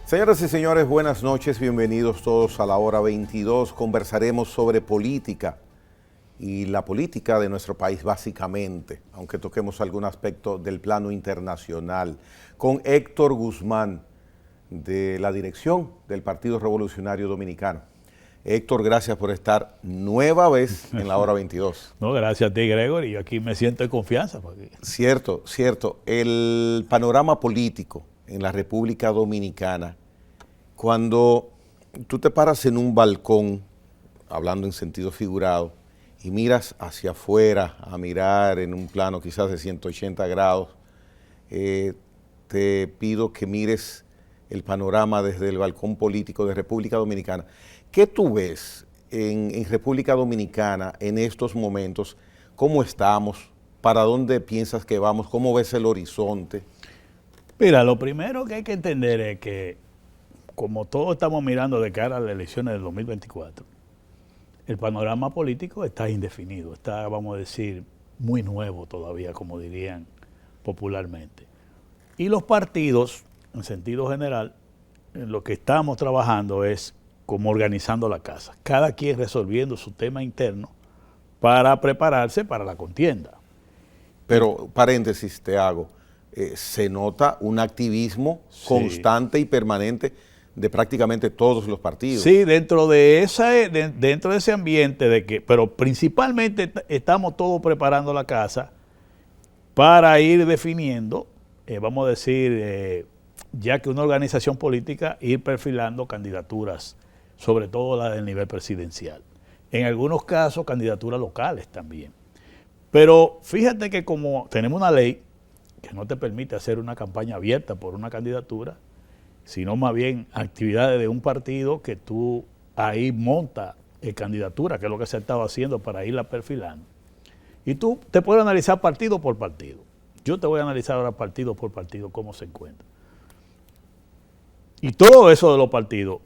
Señoras y señores, buenas noches, bienvenidos todos a la hora 22. Conversaremos sobre política y la política de nuestro país básicamente, aunque toquemos algún aspecto del plano internacional, con Héctor Guzmán, de la dirección del Partido Revolucionario Dominicano. Héctor, gracias por estar nueva vez en la hora 22. No, gracias a ti, Gregory, yo aquí me siento en confianza. Porque... Cierto. El panorama político en la República Dominicana, cuando tú te paras en un balcón, hablando en sentido figurado, y miras hacia afuera, a mirar en un plano quizás de 180 grados, te pido que mires el panorama desde el balcón político de República Dominicana. ¿Qué tú ves en República Dominicana en estos momentos? ¿Cómo estamos? ¿Para dónde piensas que vamos? ¿Cómo ves el horizonte? Mira, lo primero que hay que entender es que, como todos estamos mirando de cara a las elecciones del 2024, el panorama político está indefinido, está, vamos a decir, muy nuevo todavía, como dirían popularmente. Y los partidos, en sentido general, en lo que estamos trabajando es como organizando la casa, cada quien resolviendo su tema interno para prepararse para la contienda. Pero, paréntesis te hago, se nota un activismo constante y permanente de prácticamente todos los partidos. Sí, dentro de ese ambiente de que, pero principalmente estamos todos preparando la casa para ir definiendo, vamos a decir, ya que una organización política, ir perfilando candidaturas, sobre todo la del nivel presidencial. En algunos casos, candidaturas locales también. Pero fíjate que como tenemos una ley que no te permite hacer una campaña abierta por una candidatura, sino más bien actividades de un partido que tú ahí montas candidatura, que es lo que se estaba haciendo para irla perfilando. Y tú te puedes analizar partido por partido. Yo te voy a analizar ahora partido por partido cómo se encuentra. Y todo eso de los partidos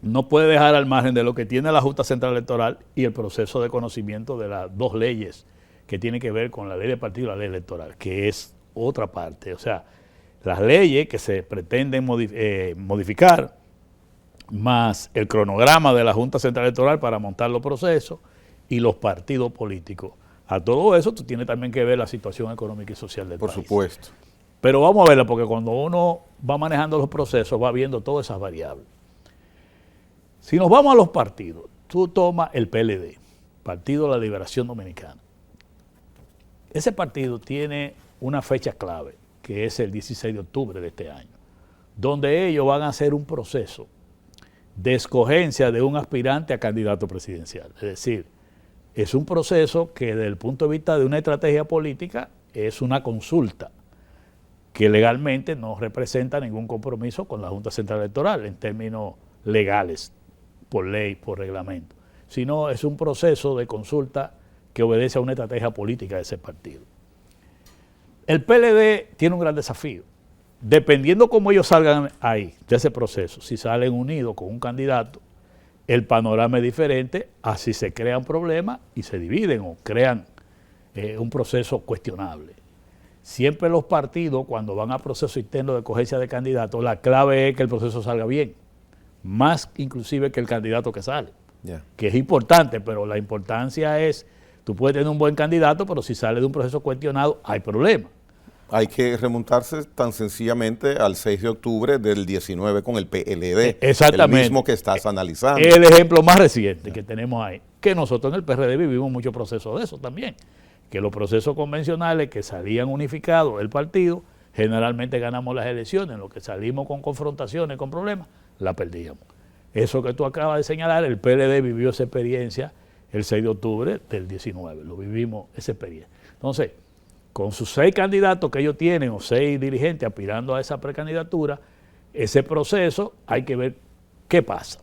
no puede dejar al margen de lo que tiene la Junta Central Electoral y el proceso de conocimiento de las dos leyes que tienen que ver con la ley de partido y la ley electoral, que es otra parte. O sea, las leyes que se pretenden modificar, más el cronograma de la Junta Central Electoral para montar los procesos y los partidos políticos. A todo eso tú tienes también que ver la situación económica y social del país. Por supuesto. Pero vamos a verla, porque cuando uno va manejando los procesos va viendo todas esas variables. Si nos vamos a los partidos, tú tomas el PLD, Partido de la Liberación Dominicana. Ese partido tiene una fecha clave, que es el 16 de octubre de este año, donde ellos van a hacer un proceso de escogencia de un aspirante a candidato presidencial. Es decir, es un proceso que desde el punto de vista de una estrategia política es una consulta que legalmente no representa ningún compromiso con la Junta Central Electoral en términos legales, por ley, por reglamento, sino es un proceso de consulta que obedece a una estrategia política de ese partido. El PLD tiene un gran desafío. Dependiendo cómo ellos salgan ahí, de ese proceso, si salen unidos con un candidato, el panorama es diferente a si se crean problemas y se dividen o crean un proceso cuestionable. Siempre los partidos, cuando van a proceso interno de escogencia de candidatos, la clave es que el proceso salga bien, más inclusive que el candidato que sale, que es importante, pero la importancia es, tú puedes tener un buen candidato, pero si sale de un proceso cuestionado, hay problemas. Hay que remontarse tan sencillamente al 6 de octubre del 19 con el PLD, exactamente, el mismo que estás analizando. El ejemplo más reciente que tenemos ahí, que nosotros en el PRD vivimos muchos procesos de eso también, que los procesos convencionales que salían unificados el partido, generalmente ganamos las elecciones, en lo que salimos con confrontaciones, con problemas, la perdíamos. Eso que tú acabas de señalar, el PLD vivió esa experiencia el 6 de octubre del 19, lo vivimos esa experiencia. Entonces, con sus 6 candidatos que ellos tienen, o 6 dirigentes aspirando a esa precandidatura, ese proceso hay que ver qué pasa.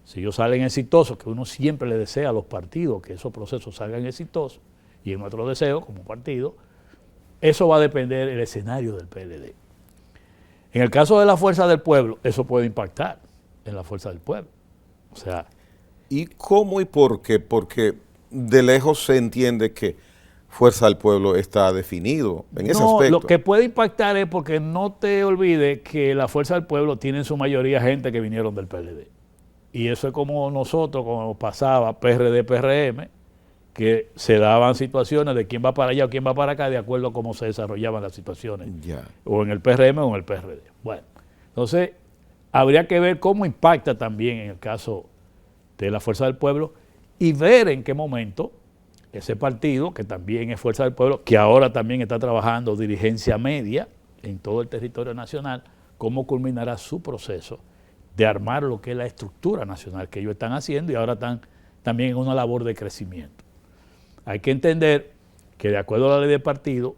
Si ellos salen exitosos, que uno siempre le desea a los partidos que esos procesos salgan exitosos, y en nuestro deseo como partido, eso va a depender del escenario del PLD. En el caso de la Fuerza del Pueblo, eso puede impactar en la Fuerza del Pueblo. O sea, ¿y cómo y por qué? Porque de lejos se entiende que Fuerza del Pueblo está definido en ese No, aspecto. lo que puede impactar es porque no te olvides que la Fuerza del Pueblo tiene en su mayoría gente que vinieron del PLD. Y eso es como nosotros, como pasaba PRD, PRM, que se daban situaciones de quién va para allá o quién va para acá de acuerdo a cómo se desarrollaban las situaciones, Ya. o en el PRM o en el PRD. Bueno, entonces habría que ver cómo impacta también en el caso de la Fuerza del Pueblo y ver en qué momento ese partido, que también es Fuerza del Pueblo, que ahora también está trabajando dirigencia media en todo el territorio nacional, cómo culminará su proceso de armar lo que es la estructura nacional que ellos están haciendo y ahora están también en una labor de crecimiento. Hay que entender que de acuerdo a la ley de partido,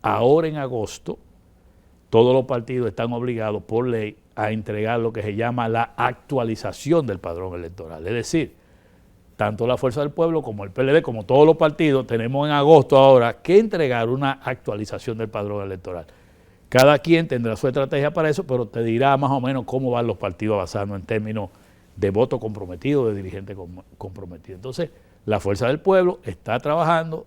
ahora en agosto, todos los partidos están obligados por ley a entregar lo que se llama la actualización del padrón electoral. Es decir, tanto la Fuerza del Pueblo como el PLD, como todos los partidos, tenemos en agosto ahora que entregar una actualización del padrón electoral. Cada quien tendrá su estrategia para eso, pero te dirá más o menos cómo van los partidos avanzando en términos de voto comprometido, de dirigente comprometido. Entonces, la Fuerza del Pueblo está trabajando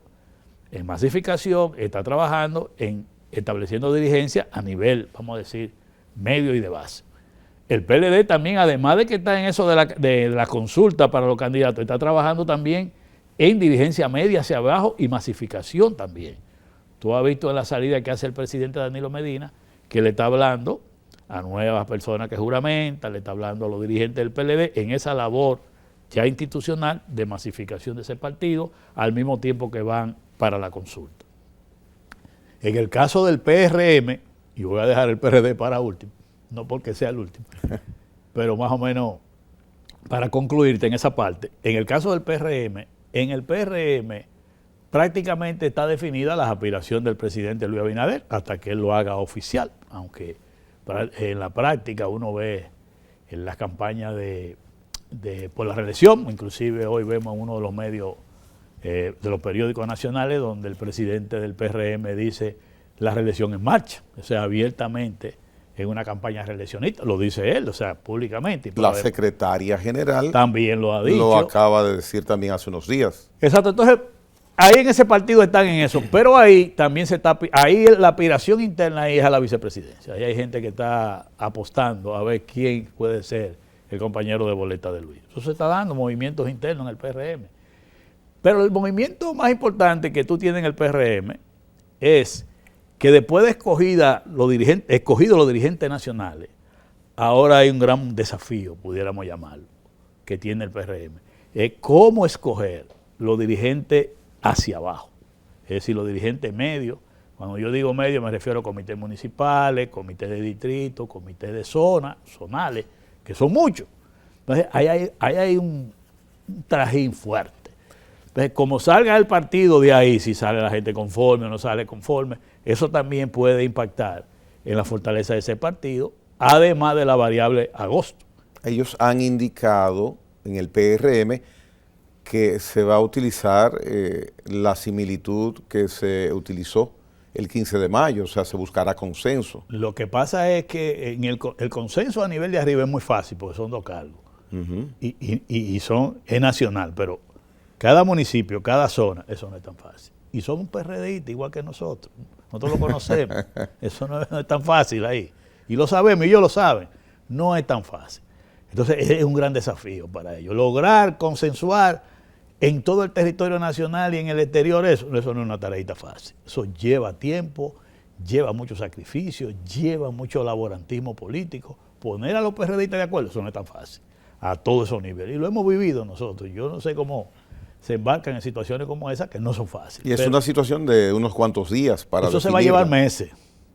en masificación, está trabajando en estableciendo dirigencia a nivel, vamos a decir, medio y de base. El PLD también, además de que está en eso de la consulta para los candidatos, está trabajando también en dirigencia media hacia abajo y masificación también. Tú has visto en la salida que hace el presidente Danilo Medina, que le está hablando a nuevas personas que juramentan, le está hablando a los dirigentes del PLD en esa labor ya institucional de masificación de ese partido, al mismo tiempo que van para la consulta. En el caso del PRM, y voy a dejar el PRD para último, no porque sea el último, pero más o menos para concluirte en esa parte, en el caso del PRM, en el PRM prácticamente está definida la aspiración del presidente Luis Abinader hasta que él lo haga oficial, aunque en la práctica uno ve en las campañas por la reelección, inclusive hoy vemos en uno de los medios de los periódicos nacionales donde el presidente del PRM dice la reelección en marcha, o sea, abiertamente en una campaña reeleccionista, lo dice él, o sea, públicamente. La secretaria general también lo ha dicho. Lo acaba de decir también hace unos días. Exacto, entonces ahí en ese partido están en eso, pero ahí también ahí la aspiración interna ahí es a la vicepresidencia. Ahí hay gente que está apostando a ver quién puede ser el compañero de boleta de Luis. Eso se está dando, movimientos internos en el PRM. Pero el movimiento más importante que tú tienes en el PRM es que después de escogidos los dirigentes nacionales, ahora hay un gran desafío, pudiéramos llamarlo, que tiene el PRM. Es cómo escoger los dirigentes hacia abajo. Es decir, los dirigentes medios. Cuando yo digo medio me refiero a comités municipales, comités de distrito, comités de zona, zonales, que son muchos. Entonces, ahí hay un trajín fuerte. Entonces, como salga el partido de ahí, si sale la gente conforme o no sale conforme, eso también puede impactar en la fortaleza de ese partido, además de la variable agosto. Ellos han indicado en el PRM que se va a utilizar la similitud que se utilizó el 15 de mayo, o sea, se buscará consenso. Lo que pasa es que en el consenso a nivel de arriba es muy fácil, porque son 2 cargos. Es nacional, pero cada municipio, cada zona, eso no es tan fácil. Y son un PRDista igual que nosotros. Nosotros lo conocemos. Eso no es tan fácil ahí. Y lo sabemos, y ellos lo saben. No es tan fácil. Entonces, es un gran desafío para ellos. Lograr consensuar en todo el territorio nacional y en el exterior, eso no es una tareita fácil. Eso lleva tiempo, lleva mucho sacrificio, lleva mucho laborantismo político. Poner a los PRDistas de acuerdo, eso no es tan fácil. A todos esos niveles. Y lo hemos vivido nosotros. Yo no sé cómo se embarcan en situaciones como esa que no son fáciles. Y es una situación de unos cuantos días para eso definirla. Se va a llevar meses.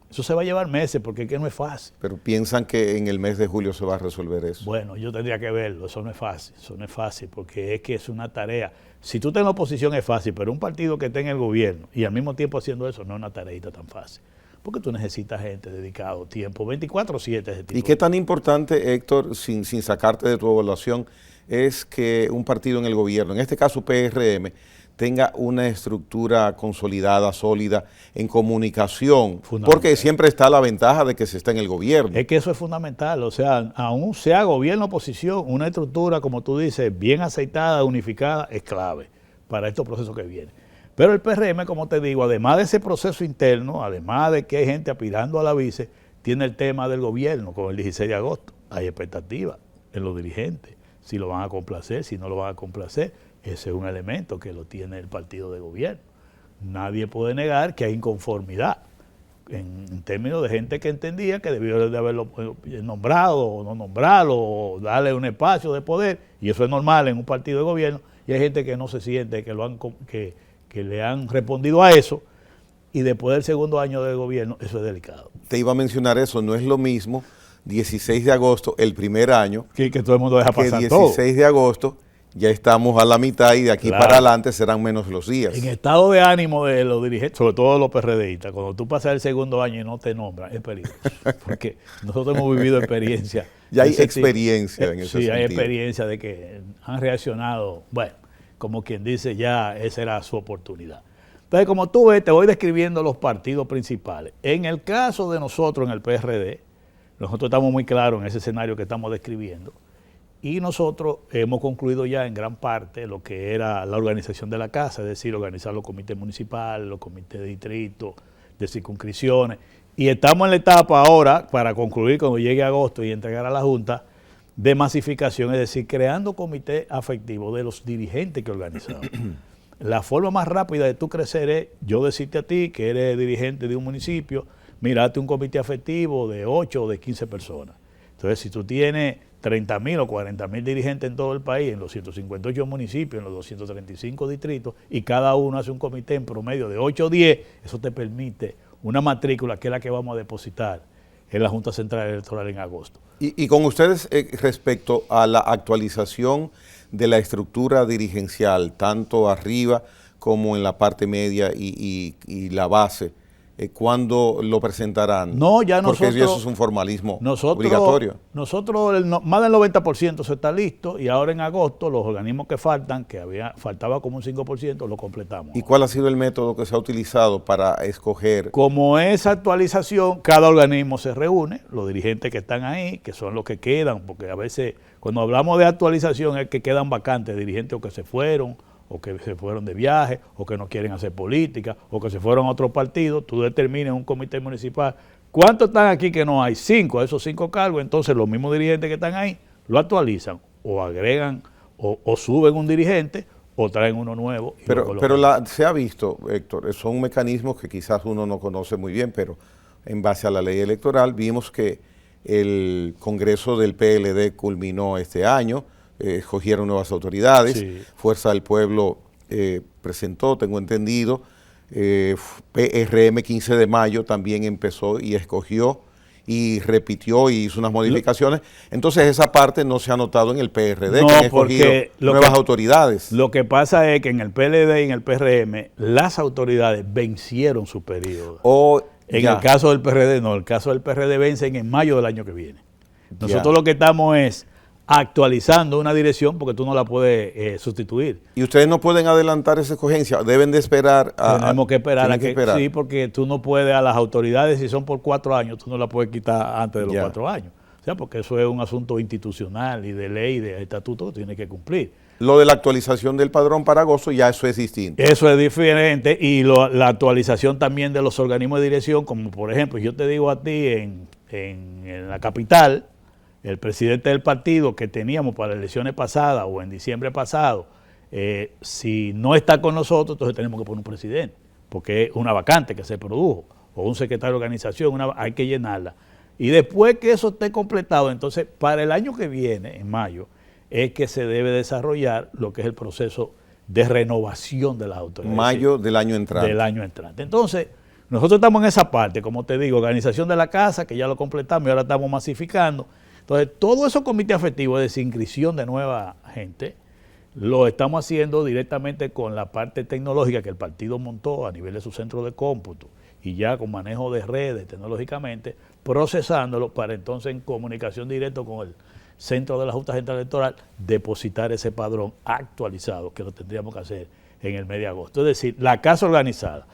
Eso se va a llevar meses porque es que no es fácil. Pero piensan que en el mes de julio se va a resolver eso. Bueno, yo tendría que verlo. Eso no es fácil. Eso no es fácil porque es que es una tarea. Si tú estás en la oposición es fácil, pero un partido que esté en el gobierno y al mismo tiempo haciendo eso no es una tareita tan fácil. Porque tú necesitas gente dedicado, tiempo, 24/7. ¿Y qué tan importante, Héctor, sin sacarte de tu evaluación, es que un partido en el gobierno, en este caso PRM, tenga una estructura consolidada, sólida, en comunicación? Porque siempre está la ventaja de que se está en el gobierno. Es que eso es fundamental. O sea, aún sea gobierno o oposición, una estructura, como tú dices, bien aceitada, unificada, es clave para estos procesos que vienen. Pero el PRM, como te digo, además de ese proceso interno, además de que hay gente aspirando a la vice, tiene el tema del gobierno con el 16 de agosto. Hay expectativas en los dirigentes, si lo van a complacer, si no lo van a complacer. Ese es un elemento que lo tiene el partido de gobierno. Nadie puede negar que hay inconformidad en términos de gente que entendía que debió de haberlo nombrado o no nombrarlo o darle un espacio de poder, y eso es normal en un partido de gobierno, y hay gente que no se siente que le han respondido a eso, y después del segundo año de gobierno eso es delicado. Te iba a mencionar eso, no es lo mismo 16 de agosto, el primer año, que todo el mundo deja pasar que 16 todo. de agosto, ya estamos a la mitad y de aquí para adelante serán menos los días. En estado de ánimo de los dirigentes, sobre todo los PRDistas, cuando tú pasas el segundo año y no te nombran, es peligroso. Porque nosotros hemos vivido experiencia. Ya hay experiencia en ese sí, sentido. hay experiencia de que han reaccionado, bueno, como quien dice, ya esa era su oportunidad. Entonces, como tú ves, te voy describiendo los partidos principales. En el caso de nosotros en el PRD, nosotros estamos muy claros en ese escenario que estamos describiendo. Y nosotros hemos concluido ya en gran parte lo que era la organización de la casa, es decir, organizar los comités municipales, los comités de distrito, de circunscripciones. Y estamos en la etapa ahora, para concluir cuando llegue agosto y entregar a la Junta, de masificación, es decir, creando comités afectivos de los dirigentes que organizamos. La forma más rápida de tú crecer es yo decirte a ti que eres dirigente de un municipio, mirate un comité afectivo de 8 o de 15 personas. Entonces, si tú tienes 30.000 o 40.000 dirigentes en todo el país, en los 158 municipios, en los 235 distritos, y cada uno hace un comité en promedio de 8 o 10, eso te permite una matrícula que es la que vamos a depositar en la Junta Central Electoral en agosto. Y con ustedes respecto a la actualización de la estructura dirigencial, tanto arriba como en la parte media y la base, ¿cuándo lo presentarán? No, ya porque nosotros... eso es un formalismo obligatorio. Nosotros, más del 90% se está listo, y ahora en agosto los organismos que faltan, faltaba como un 5%, lo completamos. ¿Y cuál ha sido el método que se ha utilizado para escoger? Como esa actualización, cada organismo se reúne, los dirigentes que están ahí, que son los que quedan, porque a veces cuando hablamos de actualización es que quedan vacantes, dirigentes o que se fueron, o que se fueron de viaje, o que no quieren hacer política, o que se fueron a otro partido. Tú determinas un comité municipal. ¿Cuántos están aquí que no hay? 5, a esos 5 cargos. Entonces los mismos dirigentes que están ahí lo actualizan, o agregan, o suben un dirigente, o traen uno nuevo. Pero se ha visto, Héctor, son mecanismos que quizás uno no conoce muy bien, pero en base a la ley electoral vimos que el Congreso del PLD culminó este año, escogieron nuevas autoridades, sí. Fuerza del Pueblo presentó, tengo entendido, PRM 15 de mayo también empezó y escogió y repitió y hizo unas modificaciones. Entonces esa parte no se ha notado en el PRD, no, que han escogido nuevas autoridades. Lo que pasa es que en el PLD y en el PRM las autoridades vencieron su periodo. En el caso del PRD no, el caso del PRD vencen en mayo del año que viene. Nosotros lo que estamos es actualizando una dirección porque tú no la puedes sustituir. ¿Y ustedes no pueden adelantar esa escogencia? ¿Deben de esperar? Tenemos que esperar. Sí, porque tú no puedes a las autoridades, si son por 4 años, tú no la puedes quitar antes de los 4 años. O sea, porque eso es un asunto institucional y de ley, de estatuto que tiene que cumplir. Lo de la actualización del padrón para agosto, ya eso es distinto. Eso es diferente, y la actualización también de los organismos de dirección, como por ejemplo, yo te digo a ti en la capital, el presidente del partido que teníamos para las elecciones pasadas o en diciembre pasado, si no está con nosotros, entonces tenemos que poner un presidente, porque es una vacante que se produjo, o un secretario de organización, hay que llenarla. Y después que eso esté completado, entonces para el año que viene, en mayo, es que se debe desarrollar lo que es el proceso de renovación de las autoridades. Mayo del año entrante. Del año entrante. Entonces, nosotros estamos en esa parte, como te digo, organización de la casa, que ya lo completamos y ahora estamos masificando. Entonces, todo esos comités afectivos de inscripción de nueva gente, lo estamos haciendo directamente con la parte tecnológica que el partido montó a nivel de su centro de cómputo y ya con manejo de redes tecnológicamente, procesándolo para entonces en comunicación directa con el centro de la Junta Central Electoral depositar ese padrón actualizado que lo tendríamos que hacer en el mes de agosto. Es decir, la casa organizada.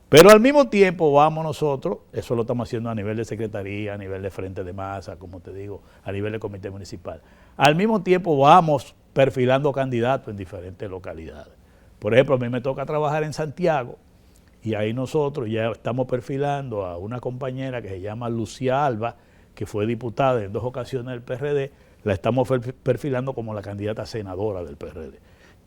Pero al mismo tiempo vamos nosotros, eso lo estamos haciendo a nivel de secretaría, a nivel de frente de masa, como te digo, a nivel de comité municipal. Al mismo tiempo vamos perfilando candidatos en diferentes localidades. Por ejemplo, a mí me toca trabajar en Santiago y ahí nosotros ya estamos perfilando a una compañera que se llama Lucía Alba, que fue diputada en 2 ocasiones del PRD, la estamos perfilando como la candidata senadora del PRD.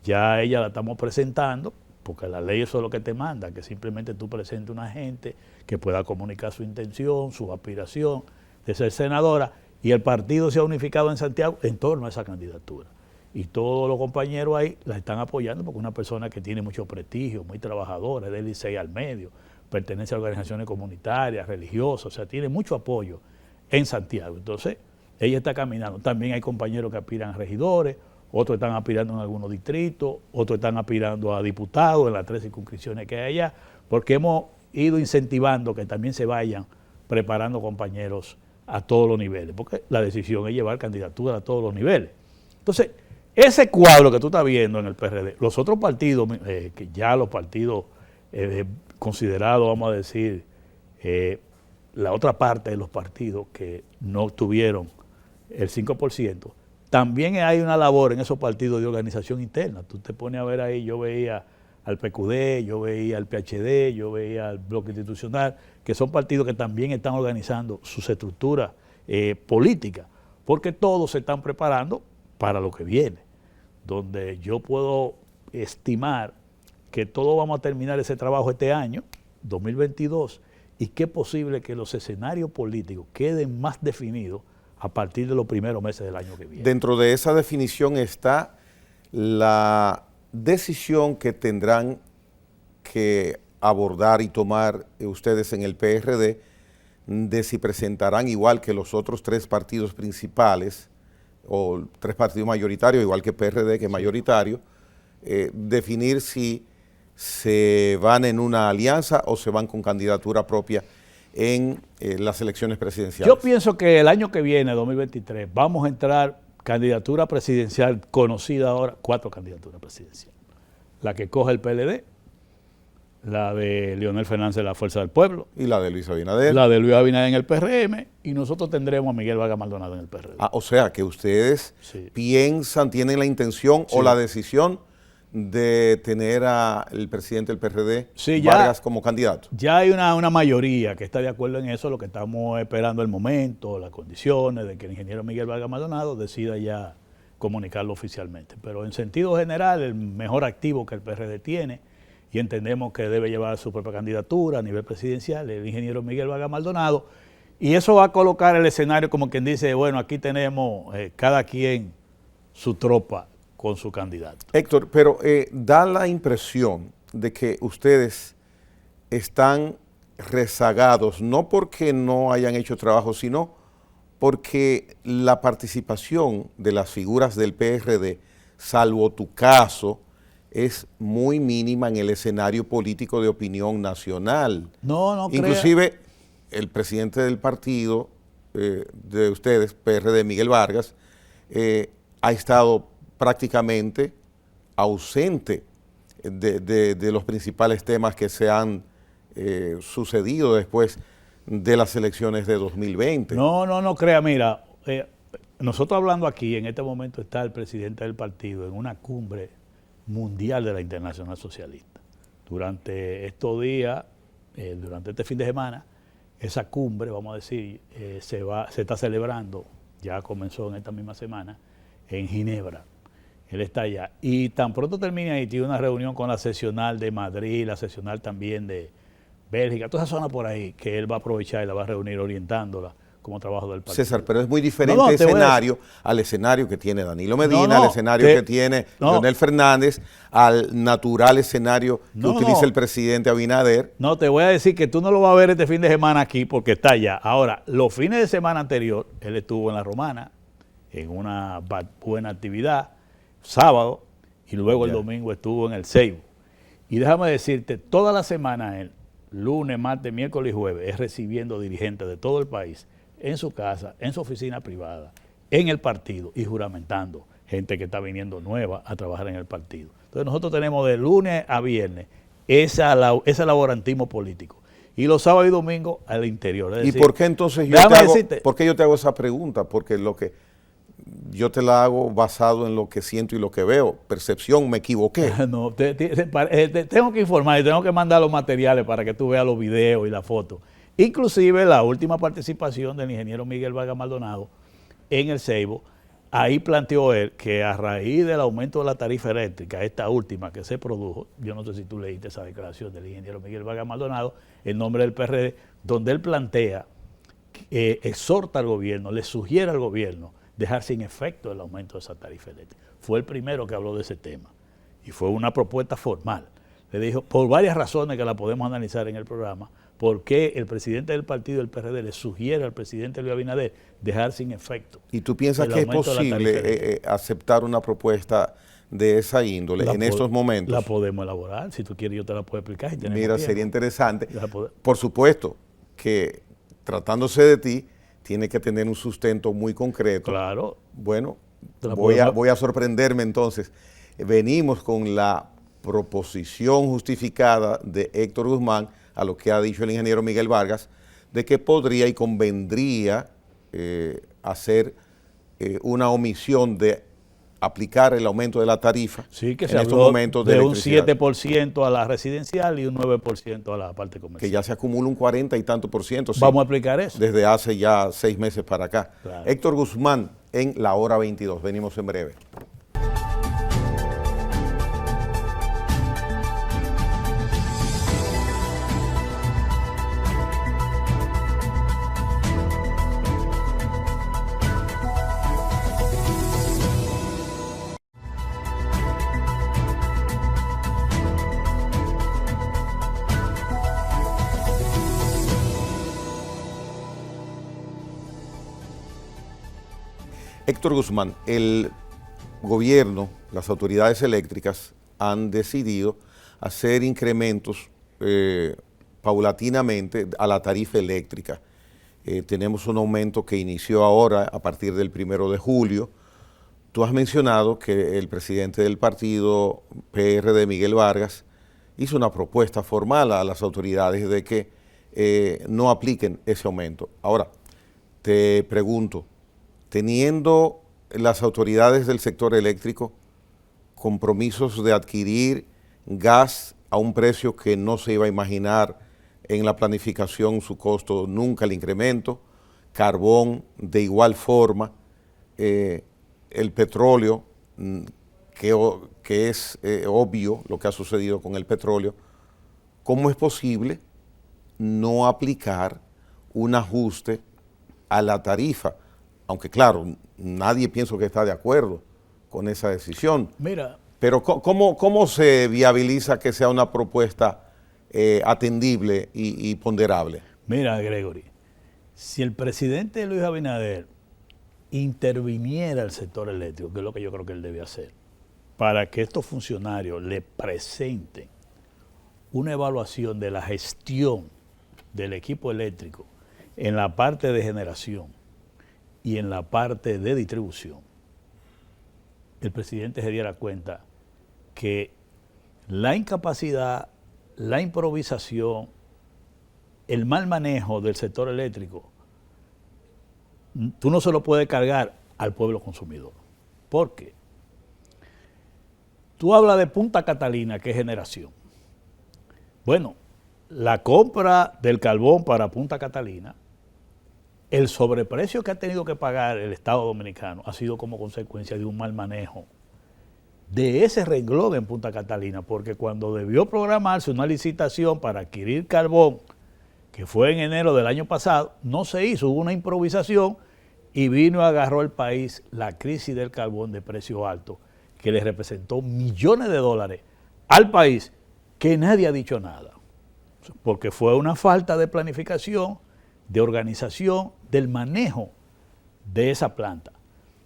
Ya ella la estamos presentando, porque la ley eso es lo que te manda, que simplemente tú presentes una gente que pueda comunicar su intención, su aspiración de ser senadora, y el partido se ha unificado en Santiago en torno a esa candidatura. Y todos los compañeros ahí la están apoyando porque es una persona que tiene mucho prestigio, muy trabajadora, es del Licey al medio, pertenece a organizaciones comunitarias, religiosas, o sea, tiene mucho apoyo en Santiago. Entonces, ella está caminando. También hay compañeros que aspiran a regidores, otros están aspirando en algunos distritos, otros están aspirando a diputados en las 3 circunscripciones que hay allá, porque hemos ido incentivando que también se vayan preparando compañeros a todos los niveles, porque la decisión es llevar candidaturas a todos los niveles. Entonces, ese cuadro que tú estás viendo en el PRD, los otros partidos, que ya los partidos considerados, vamos a decir, la otra parte de los partidos que no obtuvieron el 5%, también hay una labor en esos partidos de organización interna. Tú te pones a ver ahí, yo veía al PQD, yo veía al PHD, yo veía al Bloque Institucional, que son partidos que también están organizando sus estructuras políticas, porque todos se están preparando para lo que viene, donde yo puedo estimar que todos vamos a terminar ese trabajo este año, 2022, y que es posible que los escenarios políticos queden más definidos a partir de los primeros meses del año que viene. Dentro de esa definición está la decisión que tendrán que abordar y tomar ustedes en el PRD de si presentarán, igual que los otros 3 partidos principales, o 3 partidos mayoritarios, igual que PRD, que es mayoritario, definir si se van en una alianza o se van con candidatura propia en las elecciones presidenciales. Yo pienso que el año que viene, 2023, vamos a entrar candidatura presidencial conocida ahora, 4 candidaturas presidenciales. La que coge el PLD, la de Leonel Fernández de la Fuerza del Pueblo. Y la de Luis Abinader. La de Luis Abinader en el PRM, y nosotros tendremos a Miguel Vargas Maldonado en el PRD. O sea, que ustedes piensan, tienen la intención o la decisión de tener al presidente del PRD, Vargas, como candidato. Ya hay una mayoría que está de acuerdo en eso, lo que estamos esperando el momento, las condiciones de que el ingeniero Miguel Vargas Maldonado decida ya comunicarlo oficialmente. Pero en sentido general, el mejor activo que el PRD tiene, y entendemos que debe llevar su propia candidatura a nivel presidencial, el ingeniero Miguel Vargas Maldonado, y eso va a colocar el escenario como quien dice, bueno, aquí tenemos cada quien su tropa con su candidato. Héctor, pero da la impresión de que ustedes están rezagados, no porque no hayan hecho trabajo, sino porque la participación de las figuras del PRD, salvo tu caso, es muy mínima en el escenario político de opinión nacional. No inclusive el presidente del partido de ustedes, PRD, Miguel Vargas, ha estado prácticamente ausente de los principales temas que se han sucedido después de las elecciones de 2020. No crea, mira, nosotros hablando aquí, en este momento está el presidente del partido en una cumbre mundial de la Internacional Socialista. Durante estos días, durante este fin de semana, esa cumbre, vamos a decir, se está celebrando, ya comenzó en esta misma semana, en Ginebra. Él está allá. Y tan pronto termina y tiene una reunión con la seccional de Madrid, la seccional también de Bélgica, toda esa zona por ahí, que él va a aprovechar y la va a reunir orientándola como trabajo del partido. César, pero es muy diferente escenario al escenario que tiene Danilo Medina, al escenario que tiene Leonel Fernández, al natural escenario que utiliza el presidente Abinader. No, te voy a decir que tú no lo vas a ver este fin de semana aquí porque está allá. Ahora, los fines de semana anterior, él estuvo en La Romana, en una buena actividad, sábado, y luego el domingo estuvo en el Ceibo. Y déjame decirte, toda la semana él, lunes, martes, miércoles y jueves, es recibiendo dirigentes de todo el país, en su casa, en su oficina privada, en el partido y juramentando gente que está viniendo nueva a trabajar en el partido. Entonces nosotros tenemos de lunes a viernes ese laborantismo político. Y los sábados y domingos al interior. Es decir, ¿y por qué entonces yo te hago esa pregunta? Porque lo que yo te la hago basado en lo que siento y lo que veo. Percepción, me equivoqué. No, tengo que informar y tengo que mandar los materiales para que tú veas los videos y las fotos. Inclusive la última participación del ingeniero Miguel Vargas Maldonado en el Ceibo, ahí planteó él que a raíz del aumento de la tarifa eléctrica, esta última que se produjo, yo no sé si tú leíste esa declaración del ingeniero Miguel Vargas Maldonado, en nombre del PRD, donde él plantea, exhorta al gobierno, le sugiere al gobierno dejar sin efecto el aumento de esa tarifa eléctrica. Fue el primero que habló de ese tema y fue una propuesta formal. Le dijo, por varias razones que la podemos analizar en el programa, por qué el presidente del partido, el PRD, le sugiere al presidente Luis Abinader dejar sin efecto. ¿Y tú piensas que es posible aceptar una propuesta de esa índole en estos momentos? La podemos elaborar, si tú quieres yo te la puedo explicar. Si mira, tiempo. Sería interesante. Por supuesto que tratándose de ti, tiene que tener un sustento muy concreto. Claro. Bueno, voy a sorprenderme entonces. Venimos con la proposición justificada de Héctor Guzmán a lo que ha dicho el ingeniero Miguel Vargas, de que podría y convendría hacer una omisión de aplicar el aumento de la tarifa. Sí, que en estos momentos de un 7% a la residencial y un 9% a la parte comercial. Que ya se acumula un 40 y tanto por ciento. Vamos a aplicar eso. Desde hace ya 6 meses para acá. Claro. Héctor Guzmán en La Hora 22. Venimos en breve. Héctor Guzmán, el gobierno, las autoridades eléctricas han decidido hacer incrementos paulatinamente a la tarifa eléctrica. Tenemos un aumento que inició ahora a partir del 1 de julio. Tú has mencionado que el presidente del partido PRD, Miguel Vargas, hizo una propuesta formal a las autoridades de que no apliquen ese aumento. Ahora, te pregunto, teniendo las autoridades del sector eléctrico compromisos de adquirir gas a un precio que no se iba a imaginar en la planificación su costo, nunca el incremento, carbón de igual forma, el petróleo, que es obvio lo que ha sucedido con el petróleo, ¿cómo es posible no aplicar un ajuste a la tarifa? Aunque claro, nadie pienso que está de acuerdo con esa decisión. Mira. Pero ¿cómo se viabiliza que sea una propuesta atendible y ponderable? Mira, Gregory, si el presidente Luis Abinader interviniera al sector eléctrico, que es lo que yo creo que él debe hacer, para que estos funcionarios le presenten una evaluación de la gestión del equipo eléctrico en la parte de generación y en la parte de distribución, el presidente se diera cuenta que la incapacidad, la improvisación, el mal manejo del sector eléctrico, tú no se lo puedes cargar al pueblo consumidor. ¿Por qué? Tú hablas de Punta Catalina, que es generación. Bueno, la compra del carbón para Punta Catalina, el sobreprecio que ha tenido que pagar el Estado Dominicano ha sido como consecuencia de un mal manejo de ese renglón en Punta Catalina, porque cuando debió programarse una licitación para adquirir carbón, que fue en enero del año pasado, no se hizo, hubo una improvisación y vino y agarró al país la crisis del carbón de precio alto, que le representó millones de dólares al país, que nadie ha dicho nada, porque fue una falta de planificación, de organización, del manejo de esa planta.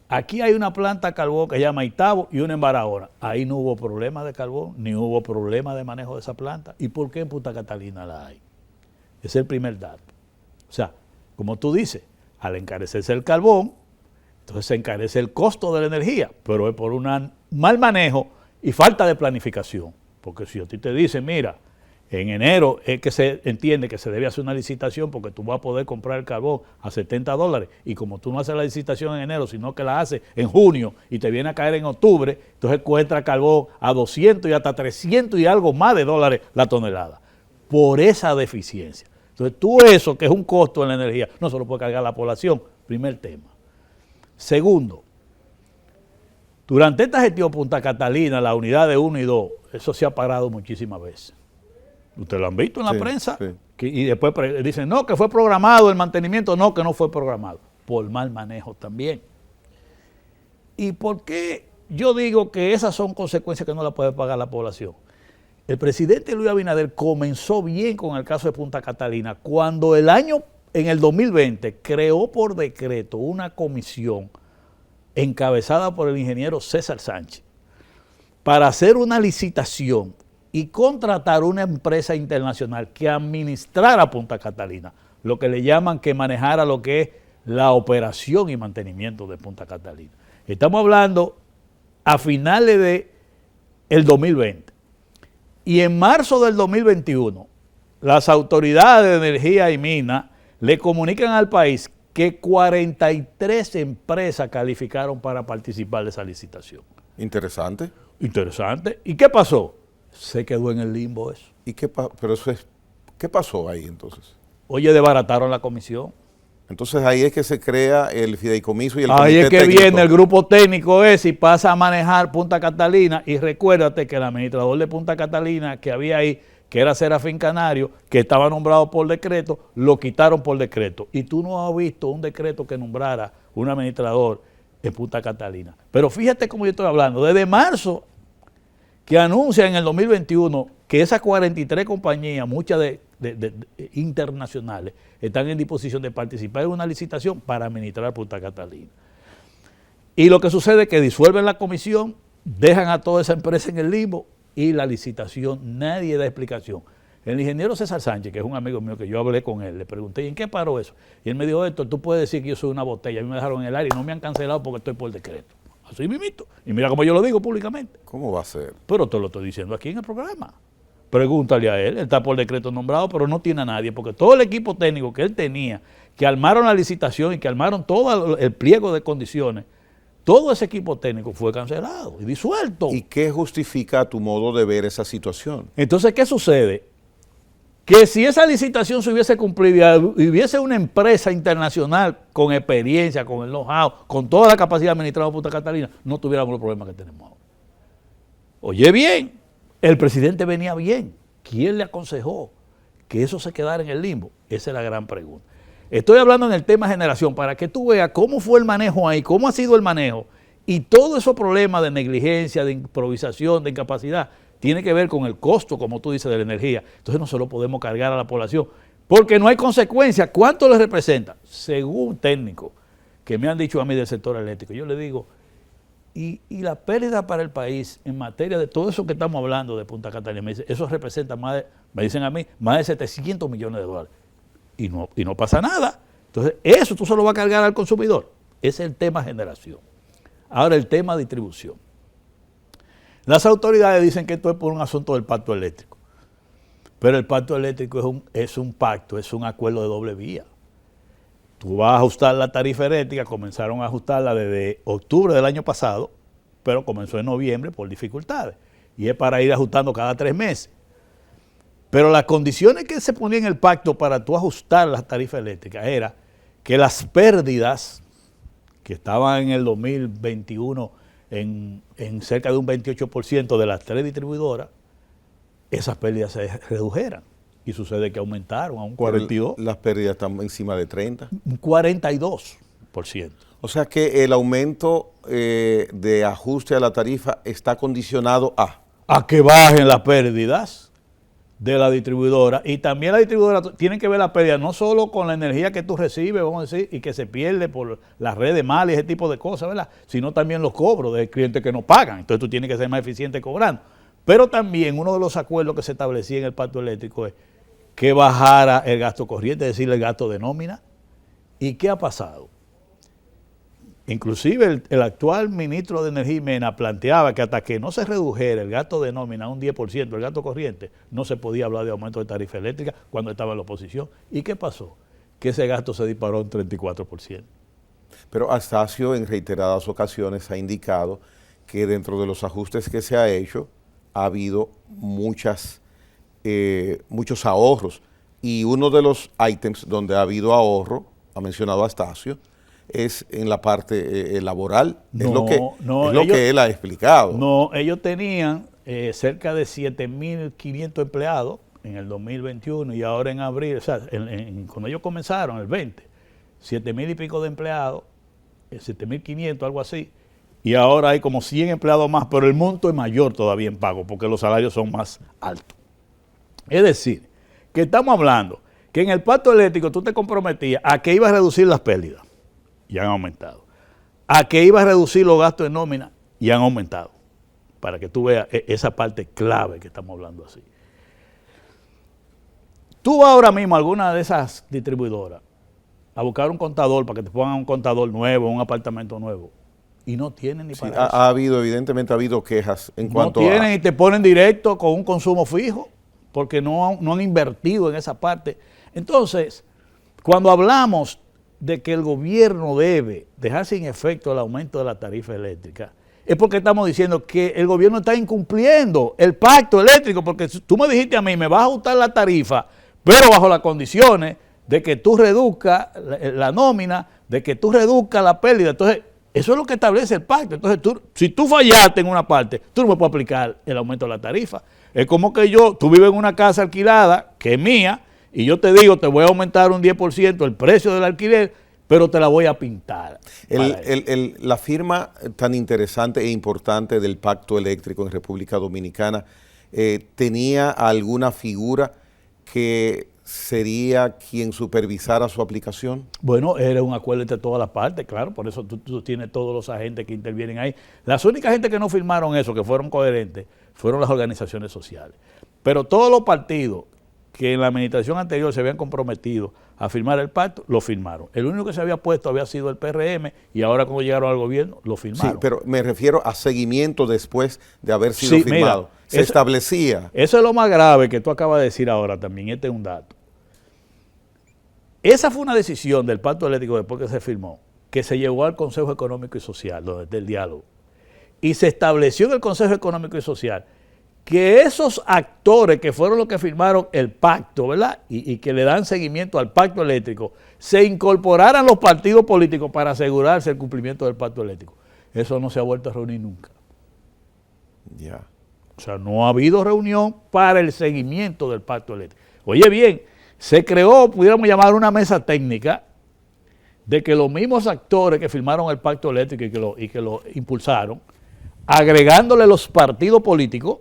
Aquí hay una planta de carbón que se llama Itabo y una en Barahona. Ahí no hubo problema de carbón, ni hubo problema de manejo de esa planta. ¿Y por qué en Punta Catalina la hay? Ese es el primer dato. O sea, como tú dices, al encarecerse el carbón, entonces se encarece el costo de la energía, pero es por un mal manejo y falta de planificación. Porque si a ti te dicen, mira, En enero es que se entiende que se debe hacer una licitación porque tú vas a poder comprar el carbón a $70 y como tú no haces la licitación en enero, sino que la haces en junio y te viene a caer en octubre, entonces cuesta carbón a 200 y hasta 300 y algo más de dólares la tonelada por esa deficiencia. Entonces tú eso, que es un costo en la energía, no se lo puede cargar la población, primer tema. Segundo, durante esta gestión Punta Catalina, la unidad de 1 y 2, eso se ha parado muchísimas veces. Ustedes lo han visto en la prensa. Sí. Y después dicen, no, que fue programado el mantenimiento. No, que no fue programado. Por mal manejo también. ¿Y por qué yo digo que esas son consecuencias que no las puede pagar la población? El presidente Luis Abinader comenzó bien con el caso de Punta Catalina cuando en el 2020, creó por decreto una comisión encabezada por el ingeniero César Sánchez para hacer una licitación y contratar una empresa internacional que administrara Punta Catalina, lo que le llaman que manejara lo que es la operación y mantenimiento de Punta Catalina. Estamos hablando a finales del 2020 y en marzo del 2021 las autoridades de energía y minas le comunican al país que 43 empresas calificaron para participar de esa licitación. Interesante. Interesante. ¿Y qué pasó? Se quedó en el limbo eso. ¿Y qué pasó ahí entonces? Oye, desbarataron la comisión. Entonces ahí es que se crea el fideicomiso y el comité técnico. Ahí es que técnico. Viene el grupo técnico ese y pasa a manejar Punta Catalina. Y recuérdate que el administrador de Punta Catalina que había ahí, que era Serafín Canario, que estaba nombrado por decreto, lo quitaron por decreto. Y tú no has visto un decreto que nombrara un administrador en Punta Catalina. Pero fíjate cómo yo estoy hablando. Desde marzo que anuncian en el 2021 que esas 43 compañías, muchas de internacionales, están en disposición de participar en una licitación para administrar Punta Catalina. Y lo que sucede es que disuelven la comisión, dejan a toda esa empresa en el limbo y la licitación, nadie da explicación. El ingeniero César Sánchez, que es un amigo mío que yo hablé con él, le pregunté, ¿y en qué paró eso? Y él me dijo, Héctor, tú puedes decir que yo soy una botella, a mí me dejaron en el aire y no me han cancelado porque estoy por decreto. Así mismito. Y mira cómo yo lo digo públicamente. ¿Cómo va a ser? Pero te lo estoy diciendo aquí en el programa. Pregúntale a él está por decreto nombrado, pero no tiene a nadie, porque todo el equipo técnico que él tenía, que armaron la licitación y que armaron todo el pliego de condiciones, todo ese equipo técnico fue cancelado y disuelto. ¿Y qué justifica a tu modo de ver esa situación? Entonces, ¿qué sucede? Que si esa licitación se hubiese cumplido y hubiese una empresa internacional con experiencia, con el know-how, con toda la capacidad administrada de Punta Catalina, no tuviéramos los problemas que tenemos ahora. Oye bien, el presidente venía bien. ¿Quién le aconsejó que eso se quedara en el limbo? Esa es la gran pregunta. Estoy hablando en el tema generación para que tú veas cómo fue el manejo ahí, cómo ha sido el manejo y todos esos problemas de negligencia, de improvisación, de incapacidad, tiene que ver con el costo, como tú dices, de la energía. Entonces no se lo podemos cargar a la población, porque no hay consecuencias. ¿Cuánto le representa? Según técnicos que me han dicho a mí del sector eléctrico, yo le digo, y la pérdida para el país en materia de todo eso que estamos hablando de Punta Catalina, me dice, eso representa me dicen a mí, más de 700 millones de dólares. Y no pasa nada. Entonces, eso tú se lo vas a cargar al consumidor. Ese es el tema generación. Ahora, el tema distribución. Las autoridades dicen que esto es por un asunto del pacto eléctrico. Pero el pacto eléctrico es un pacto, es un acuerdo de doble vía. Tú vas a ajustar la tarifa eléctrica, comenzaron a ajustarla desde octubre del año pasado, pero comenzó en noviembre por dificultades. Y es para ir ajustando cada 3 meses. Pero las condiciones que se ponían en el pacto para tú ajustar las tarifas eléctricas era que las pérdidas que estaban en el 2021 en cerca de un 28% de las 3 distribuidoras, esas pérdidas se redujeran. Y sucede que aumentaron a un 42%. Las pérdidas están encima de 30%. Un 42%. O sea que el aumento de ajuste a la tarifa está condicionado a que bajen las pérdidas de la distribuidora. Y también la distribuidora tiene que ver la pérdida no solo con la energía que tú recibes, vamos a decir, y que se pierde por las redes mal y ese tipo de cosas, ¿verdad? Sino también los cobros de clientes que no pagan. Entonces tú tienes que ser más eficiente cobrando. Pero también uno de los acuerdos que se establecía en el pacto eléctrico es que bajara el gasto corriente, es decir, el gasto de nómina. ¿Y qué ha pasado? Inclusive el actual ministro de Energía, Mena, planteaba que hasta que no se redujera el gasto de nómina a un 10%, el gasto corriente, no se podía hablar de aumento de tarifa eléctrica cuando estaba en la oposición. ¿Y qué pasó? Que ese gasto se disparó en 34%. Pero Astacio en reiteradas ocasiones ha indicado que dentro de los ajustes que se ha hecho ha habido muchos ahorros. Y uno de los ítems donde ha habido ahorro, ha mencionado Astacio, es en la parte laboral. Es lo que él ha explicado. No, ellos tenían cerca de 7.500 empleados en el 2021 y ahora en abril, o sea, cuando ellos comenzaron, el 20, 7.000 y pico de empleados, 7.500, algo así, y ahora hay como 100 empleados más, pero el monto es mayor todavía en pago porque los salarios son más altos. Es decir, que estamos hablando que en el pacto eléctrico tú te comprometías a que ibas a reducir las pérdidas y han aumentado, a que ibas a reducir los gastos de nómina y han aumentado, para que tú veas esa parte clave que estamos hablando así. Tú vas ahora mismo a alguna de esas distribuidoras a buscar un contador para que te pongan un contador nuevo, un apartamento nuevo, y no tienen ni para eso. Evidentemente ha habido quejas en cuanto a... No tienen y te ponen directo con un consumo fijo, porque no han invertido en esa parte. Entonces, cuando hablamos de que el gobierno debe dejar sin efecto el aumento de la tarifa eléctrica, es porque estamos diciendo que el gobierno está incumpliendo el pacto eléctrico, porque tú me dijiste a mí, me vas a ajustar la tarifa, pero bajo las condiciones de que tú reduzcas la nómina, de que tú reduzcas la pérdida. Entonces, eso es lo que establece el pacto. Entonces, si tú fallaste en una parte, tú no me puedes aplicar el aumento de la tarifa. Es como que tú vives en una casa alquilada, que es mía, y yo te digo, te voy a aumentar un 10% el precio del alquiler, pero te la voy a pintar. La firma tan interesante e importante del pacto eléctrico en República Dominicana, ¿tenía alguna figura que sería quien supervisara su aplicación? Bueno, era un acuerdo entre todas las partes, claro, por eso tú tienes todos los agentes que intervienen ahí. Las únicas gente que no firmaron eso, que fueron coherentes, fueron las organizaciones sociales. Pero todos los partidos que en la administración anterior se habían comprometido a firmar el pacto, lo firmaron. El único que se había opuesto había sido el PRM y ahora cuando llegaron al gobierno, lo firmaron. Sí, pero me refiero a seguimiento después de haber sido firmado. Mira, se establecía. Eso es lo más grave que tú acabas de decir ahora también, este es un dato. Esa fue una decisión del pacto eléctrico después que se firmó, que se llevó al Consejo Económico y Social, donde está el diálogo. Y se estableció en el Consejo Económico y Social que esos actores que fueron los que firmaron el pacto, ¿verdad? Y que le dan seguimiento al pacto eléctrico, se incorporaran los partidos políticos para asegurarse el cumplimiento del pacto eléctrico. Eso no se ha vuelto a reunir nunca. Ya. O sea, no ha habido reunión para el seguimiento del pacto eléctrico. Oye bien, se creó, pudiéramos llamar una mesa técnica, de que los mismos actores que firmaron el pacto eléctrico y que lo impulsaron, agregándole los partidos políticos,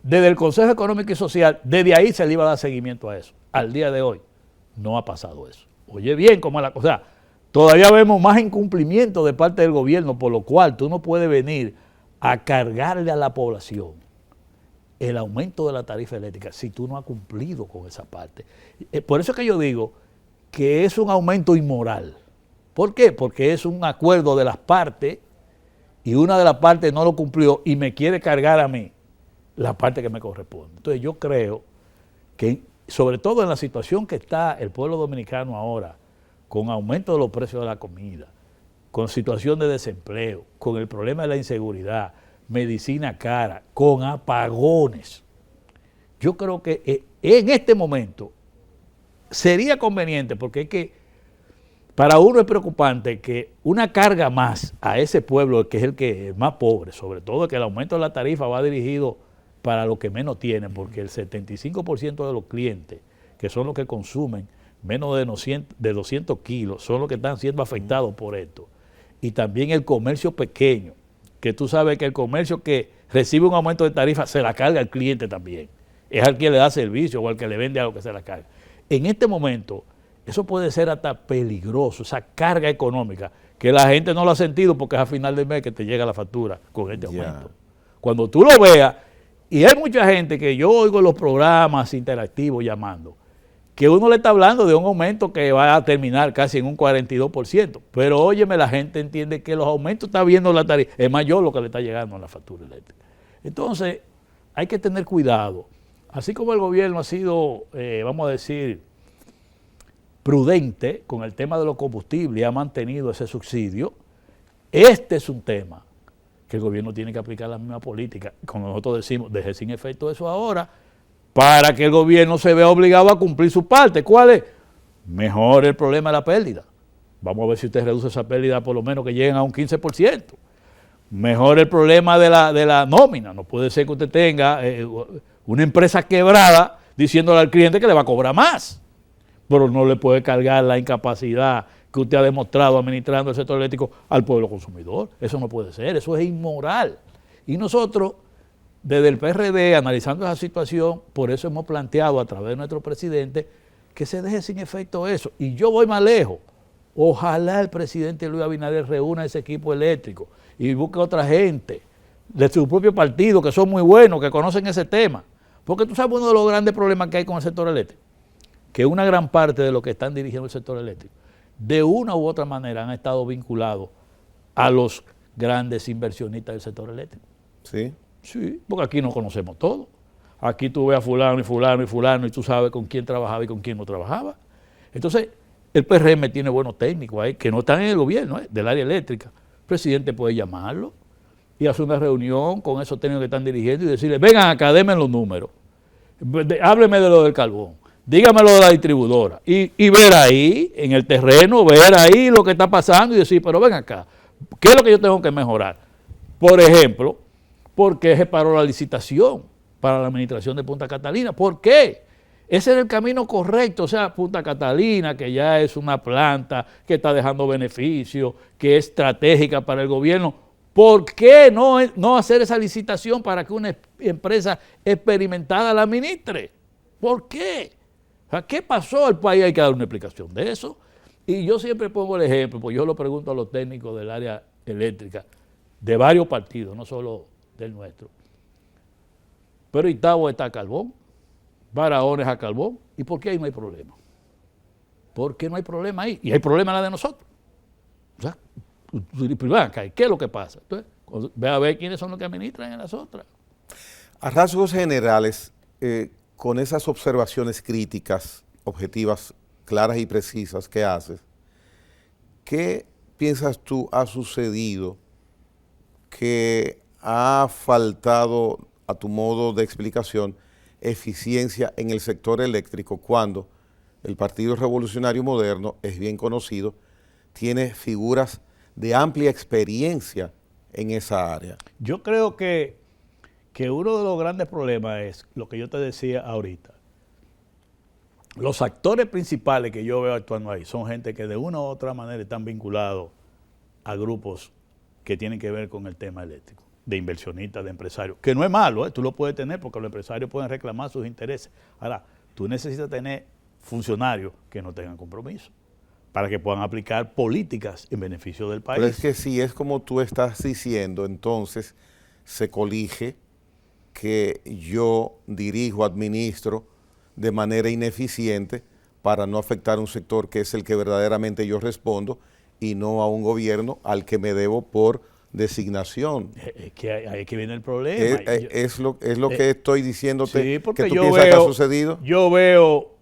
desde el Consejo Económico y Social, desde ahí se le iba a dar seguimiento a eso. Al día de hoy no ha pasado eso. Oye bien cómo es la cosa. Todavía vemos más incumplimiento de parte del gobierno, por lo cual tú no puedes venir a cargarle a la población el aumento de la tarifa eléctrica si tú no has cumplido con esa parte. Por eso es que yo digo que es un aumento inmoral. ¿Por qué? Porque es un acuerdo de las partes y una de las partes no lo cumplió y me quiere cargar a mí la parte que me corresponde. Entonces yo creo que, sobre todo en la situación que está el pueblo dominicano ahora, con aumento de los precios de la comida, con situación de desempleo, con el problema de la inseguridad, medicina cara, con apagones, yo creo que en este momento sería conveniente, porque es que para uno es preocupante que una carga más a ese pueblo, que es el que es más pobre, sobre todo que el aumento de la tarifa va dirigido para los que menos tienen, porque el 75% de los clientes, que son los que consumen menos de 200 kilos, son los que están siendo afectados por esto. Y también el comercio pequeño, que tú sabes que el comercio que recibe un aumento de tarifa se la carga al cliente también. Es al que le da servicio o al que le vende algo que se la carga. En este momento, eso puede ser hasta peligroso, esa carga económica, que la gente no lo ha sentido porque es a final de mes que te llega la factura con este aumento. Cuando tú lo veas, y hay mucha gente que yo oigo en los programas interactivos llamando, que uno le está hablando de un aumento que va a terminar casi en un 42%. Pero óyeme, la gente entiende que los aumentos está viendo la tarifa, es mayor lo que le está llegando a la factura eléctrica. Entonces, hay que tener cuidado. Así como el gobierno ha sido, vamos a decir, prudente con el tema de los combustibles y ha mantenido ese subsidio, este es un tema que el gobierno tiene que aplicar la misma política. Como nosotros decimos, deje sin efecto eso ahora, para que el gobierno se vea obligado a cumplir su parte. ¿Cuál es? Mejor el problema de la pérdida. Vamos a ver si usted reduce esa pérdida por lo menos que lleguen a un 15%. Mejor el problema de la nómina. No puede ser que usted tenga una empresa quebrada diciéndole al cliente que le va a cobrar más, pero no le puede cargar la incapacidad que usted ha demostrado administrando el sector eléctrico al pueblo consumidor. Eso no puede ser, eso es inmoral. Y nosotros, desde el PRD, analizando esa situación, por eso hemos planteado a través de nuestro presidente que se deje sin efecto eso. Y yo voy más lejos. Ojalá el presidente Luis Abinader reúna ese equipo eléctrico y busque otra gente de su propio partido que son muy buenos, que conocen ese tema. Porque tú sabes uno de los grandes problemas que hay con el sector eléctrico, que una gran parte de los que están dirigiendo el sector eléctrico, de una u otra manera han estado vinculados a los grandes inversionistas del sector eléctrico. ¿Sí? Sí, porque aquí no conocemos todo. Aquí tú ves a fulano y fulano y fulano y tú sabes con quién trabajaba y con quién no trabajaba. Entonces, el PRM tiene buenos técnicos ahí, que no están en el gobierno, del área eléctrica. El presidente puede llamarlo y hacer una reunión con esos técnicos que están dirigiendo y decirle, vengan acá, denme los números. Hábleme de lo del carbón. Dígamelo de la distribuidora y ver ahí, en el terreno, ver ahí lo que está pasando y decir, pero ven acá, ¿qué es lo que yo tengo que mejorar? Por ejemplo, ¿por qué se paró la licitación para la administración de Punta Catalina? ¿Por qué? Ese era el camino correcto, o sea, Punta Catalina, que ya es una planta que está dejando beneficios, que es estratégica para el gobierno. ¿Por qué no hacer esa licitación para que una empresa experimentada la administre? ¿Por qué? O sea, ¿qué pasó al país? Hay que dar una explicación de eso. Y yo siempre pongo el ejemplo, pues yo lo pregunto a los técnicos del área eléctrica, de varios partidos, no solo del nuestro. Pero Itagua está a carbón, Barahona es a carbón, ¿y por qué ahí no hay problema? ¿Por qué no hay problema ahí? Y hay problema en la de nosotros. O sea, ¿qué es lo que pasa? Entonces, ve a ver quiénes son los que administran en las otras. A rasgos generales, con esas observaciones críticas, objetivas, claras y precisas que haces, ¿qué piensas tú ha sucedido que ha faltado, a tu modo de explicación, eficiencia en el sector eléctrico cuando el Partido Revolucionario Moderno, es bien conocido, tiene figuras de amplia experiencia en esa área? Yo creo que uno de los grandes problemas es lo que yo te decía ahorita. Los actores principales que yo veo actuando ahí son gente que de una u otra manera están vinculados a grupos que tienen que ver con el tema eléctrico, de inversionistas, de empresarios, que no es malo, tú lo puedes tener porque los empresarios pueden reclamar sus intereses. Ahora, tú necesitas tener funcionarios que no tengan compromiso para que puedan aplicar políticas en beneficio del país. Pero es que si es como tú estás diciendo, entonces se colige que yo dirijo, administro de manera ineficiente para no afectar un sector que es el que verdaderamente yo respondo y no a un gobierno al que me debo por designación. Es que ahí que viene el problema. Es lo que estoy diciéndote, sí, porque que tú piensas que ha sucedido. Yo veo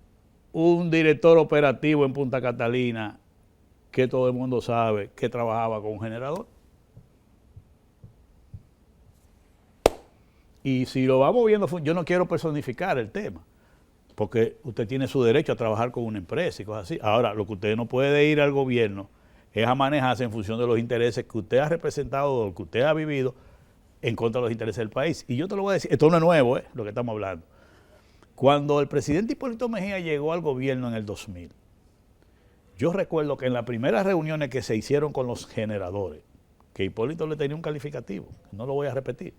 un director operativo en Punta Catalina que todo el mundo sabe que trabajaba con un generador. Y si lo vamos viendo, yo no quiero personificar el tema, porque usted tiene su derecho a trabajar con una empresa y cosas así. Ahora, lo que usted no puede ir al gobierno es a manejarse en función de los intereses que usted ha representado o que usted ha vivido en contra de los intereses del país. Y yo te lo voy a decir, esto no es nuevo, lo que estamos hablando. Cuando el presidente Hipólito Mejía llegó al gobierno en el 2000, yo recuerdo que en las primeras reuniones que se hicieron con los generadores, que Hipólito le tenía un calificativo, no lo voy a repetir.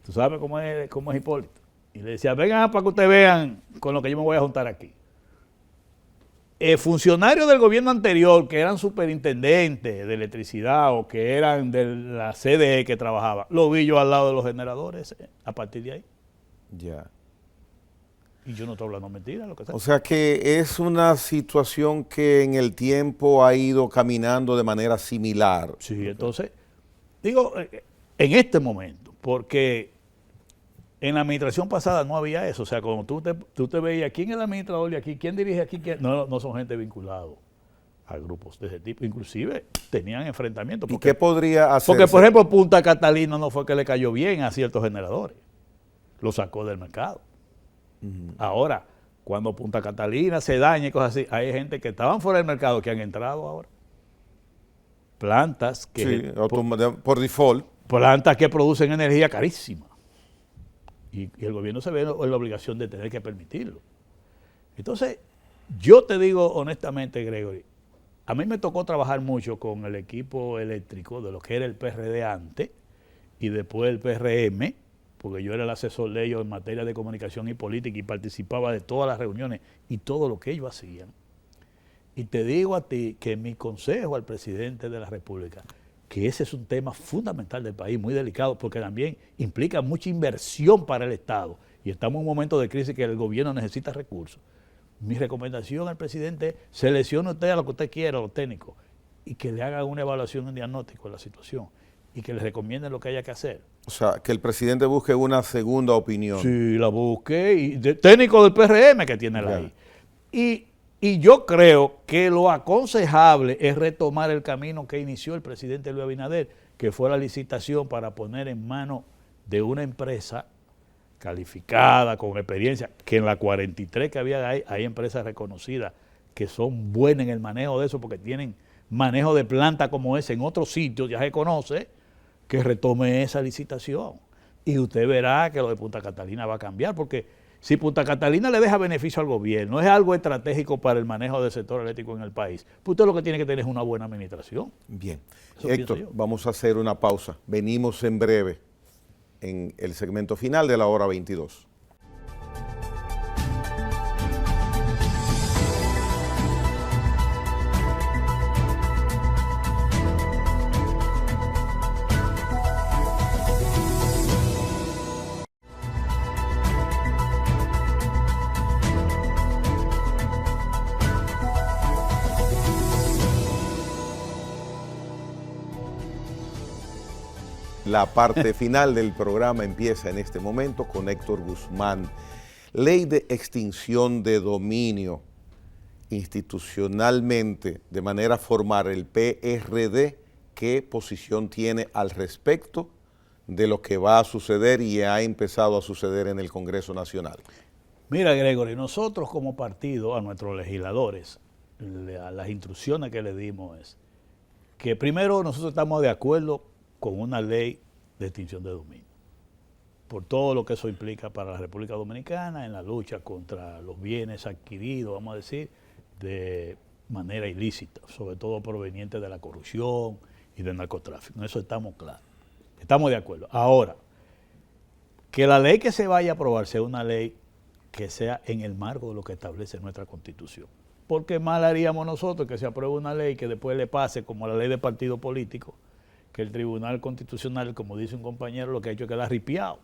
¿Tú sabes cómo es Hipólito? Y le decía, vengan para que ustedes vean con lo que yo me voy a juntar aquí. Funcionarios del gobierno anterior que eran superintendentes de electricidad o que eran de la CDE que trabajaba, lo vi yo al lado de los generadores a partir de ahí. Ya. Y yo no estoy hablando mentira, lo que sea. O sea que es una situación que en el tiempo ha ido caminando de manera similar. Sí, entonces, digo, en este momento, porque en la administración pasada no había eso. O sea, como tú te veías, ¿quién es el administrador de aquí? ¿Quién dirige aquí? No son gente vinculada a grupos de ese tipo. Inclusive tenían enfrentamientos. ¿Y qué podría hacer? Porque, por ejemplo, Punta Catalina no fue que le cayó bien a ciertos generadores. Lo sacó del mercado. Ahora, cuando Punta Catalina se daña y cosas así, hay gente que estaban fuera del mercado que han entrado ahora. Plantas que... Sí, por default. Plantas que producen energía carísima. Y el gobierno se ve en la obligación de tener que permitirlo. Entonces, yo te digo honestamente, Gregory, a mí me tocó trabajar mucho con el equipo eléctrico de lo que era el PRD antes y después el PRM, porque yo era el asesor de ellos en materia de comunicación y política y participaba de todas las reuniones y todo lo que ellos hacían. Y te digo a ti que mi consejo al presidente de la República, que ese es un tema fundamental del país, muy delicado, porque también implica mucha inversión para el Estado. Y estamos en un momento de crisis que el gobierno necesita recursos. Mi recomendación al presidente es, seleccione usted a lo que usted quiera, a los técnicos, y que le hagan una evaluación, un diagnóstico de la situación, y que le recomienden lo que haya que hacer. O sea, que el presidente busque una segunda opinión. Sí, la busque, y técnico del PRM que tiene la ahí. Y yo creo que lo aconsejable es retomar el camino que inició el presidente Luis Abinader, que fue la licitación para poner en manos de una empresa calificada, con experiencia, que en la 43 que había ahí, hay empresas reconocidas que son buenas en el manejo de eso, porque tienen manejo de planta como ese en otros sitios, ya se conoce, que retome esa licitación. Y usted verá que lo de Punta Catalina va a cambiar, porque si Punta Catalina le deja beneficio al gobierno, es algo estratégico para el manejo del sector eléctrico en el país, pues usted lo que tiene que tener es una buena administración. Bien. Héctor, vamos a hacer una pausa. Venimos en breve en el segmento final de la hora 22. La parte final del programa empieza en este momento con Héctor Guzmán. Ley de extinción de dominio. Institucionalmente, de manera formal, el PRD, ¿qué posición tiene al respecto de lo que va a suceder y ha empezado a suceder en el Congreso Nacional? Mira, Gregory, nosotros como partido, a nuestros legisladores, las instrucciones que le dimos es que primero nosotros estamos de acuerdo con una ley de extinción de dominio, por todo lo que eso implica para la República Dominicana en la lucha contra los bienes adquiridos, vamos a decir, de manera ilícita, sobre todo provenientes de la corrupción y del narcotráfico. En eso estamos claros, estamos de acuerdo. Ahora, que la ley que se vaya a aprobar sea una ley que sea en el marco de lo que establece nuestra Constitución. Porque mal haríamos nosotros que se apruebe una ley que después le pase como la ley de partido político, que el Tribunal Constitucional, como dice un compañero, lo que ha hecho es que la ha ripiado.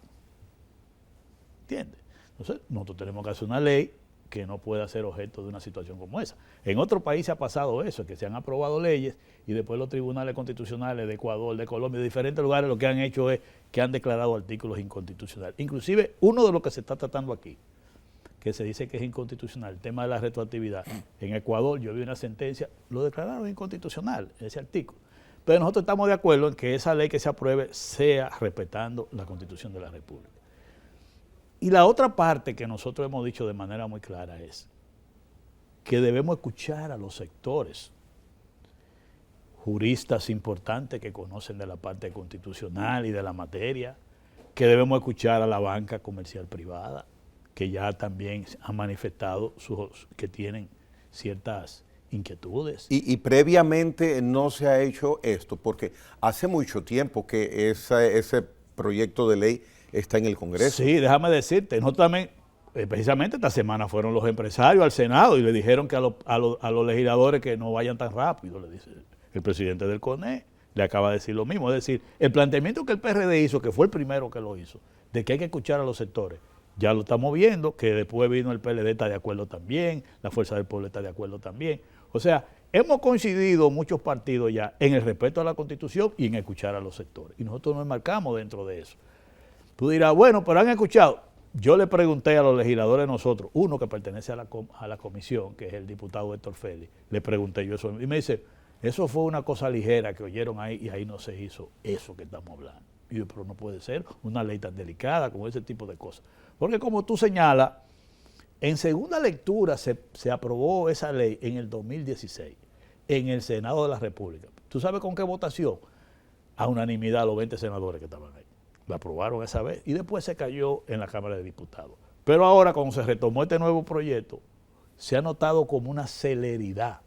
¿Entiendes? Entonces, nosotros tenemos que hacer una ley que no pueda ser objeto de una situación como esa. En otros países ha pasado eso, que se han aprobado leyes y después los tribunales constitucionales de Ecuador, de Colombia, de diferentes lugares, lo que han hecho es que han declarado artículos inconstitucionales. Inclusive, uno de los que se está tratando aquí, que se dice que es inconstitucional, el tema de la retroactividad. En Ecuador yo vi una sentencia, lo declararon inconstitucional, ese artículo. Pero nosotros estamos de acuerdo en que esa ley que se apruebe sea respetando la Constitución de la República. Y la otra parte que nosotros hemos dicho de manera muy clara es que debemos escuchar a los sectores, juristas importantes que conocen de la parte constitucional y de la materia, que debemos escuchar a la banca comercial privada, que ya también han manifestado que tienen ciertas inquietudes. Y previamente no se ha hecho esto, porque hace mucho tiempo que ese proyecto de ley está en el Congreso. Sí, déjame decirte, nosotros también, precisamente esta semana fueron los empresarios al Senado y le dijeron que a los legisladores que no vayan tan rápido, le dice el presidente del CONE, le acaba de decir lo mismo. Es decir, el planteamiento que el PRD hizo, que fue el primero que lo hizo, de que hay que escuchar a los sectores, Ya lo estamos viendo, que después vino el PLD, está de acuerdo también, la Fuerza del Pueblo está de acuerdo también. O sea, hemos coincidido muchos partidos ya en el respeto a la Constitución y en escuchar a los sectores. Y nosotros nos enmarcamos dentro de eso. Tú dirás, bueno, pero han escuchado. Yo le pregunté a los legisladores nosotros, uno que pertenece a la comisión, que es el diputado Héctor Félix, le pregunté yo eso, y me dice, eso fue una cosa ligera que oyeron ahí y ahí no se hizo eso que estamos hablando. Y yo, pero no puede ser una ley tan delicada como ese tipo de cosas. Porque como tú señalas, en segunda lectura se aprobó esa ley en el 2016, en el Senado de la República. ¿Tú sabes con qué votación? A unanimidad los 20 senadores que estaban ahí. La aprobaron esa vez y después se cayó en la Cámara de Diputados. Pero ahora, cuando se retomó este nuevo proyecto, se ha notado como una celeridad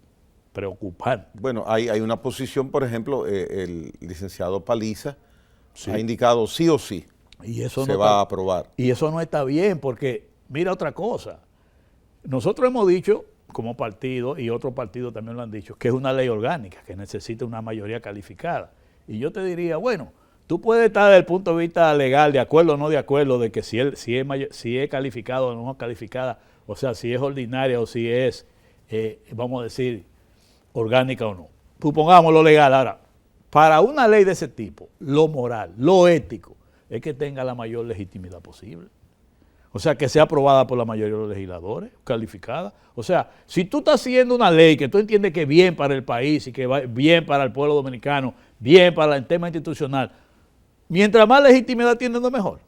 preocupante. Bueno, hay una posición, por ejemplo, el licenciado Paliza ha indicado sí o sí y eso se va a aprobar. Y eso no está bien porque, mira otra cosa, nosotros hemos dicho como partido, y otros partidos también lo han dicho, que es una ley orgánica, que necesita una mayoría calificada. Y yo te diría, bueno, tú puedes estar desde el punto de vista legal, de acuerdo o no de acuerdo, de que si es calificado o no calificada, o sea, si es ordinaria o si es, vamos a decir, orgánica o no. Supongamos lo legal. Ahora, para una ley de ese tipo, lo moral, lo ético, es que tenga la mayor legitimidad posible. O sea, que sea aprobada por la mayoría de los legisladores, calificada. O sea, si tú estás haciendo una ley que tú entiendes que es bien para el país y que va bien para el pueblo dominicano, bien para el tema institucional, mientras más legitimidad tiene, no es mejor.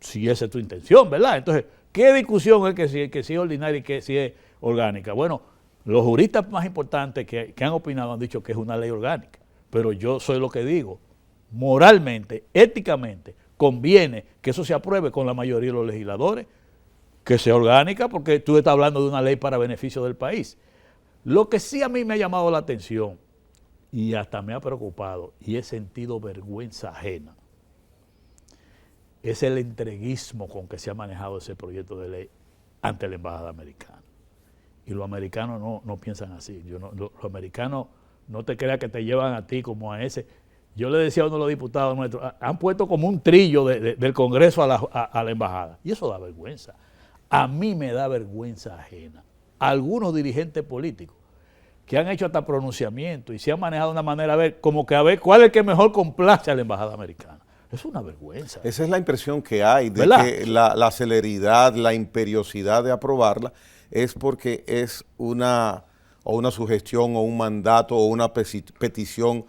Si esa es tu intención, ¿verdad? Entonces, ¿qué discusión es que si es ordinaria y que si es orgánica? Bueno, los juristas más importantes que han opinado han dicho que es una ley orgánica. Pero yo soy lo que digo, moralmente, éticamente, conviene que eso se apruebe con la mayoría de los legisladores, que sea orgánica, porque tú estás hablando de una ley para beneficio del país. Lo que sí a mí me ha llamado la atención y hasta me ha preocupado y he sentido vergüenza ajena, es el entreguismo con que se ha manejado ese proyecto de ley ante la embajada americana. Y los americanos no piensan así. Los americanos, no te creas que te llevan a ti como a ese. Yo le decía a uno de los diputados nuestros, han puesto como un trillo del Congreso a la embajada. Y eso da vergüenza. A mí me da vergüenza ajena. Algunos dirigentes políticos que han hecho hasta pronunciamientos y se han manejado de una manera como que a ver cuál es el que mejor complace a la embajada americana. Es una vergüenza. Esa es la impresión que hay, de ¿verdad? que la celeridad, la imperiosidad de aprobarla es porque es una sugestión o un mandato o una petición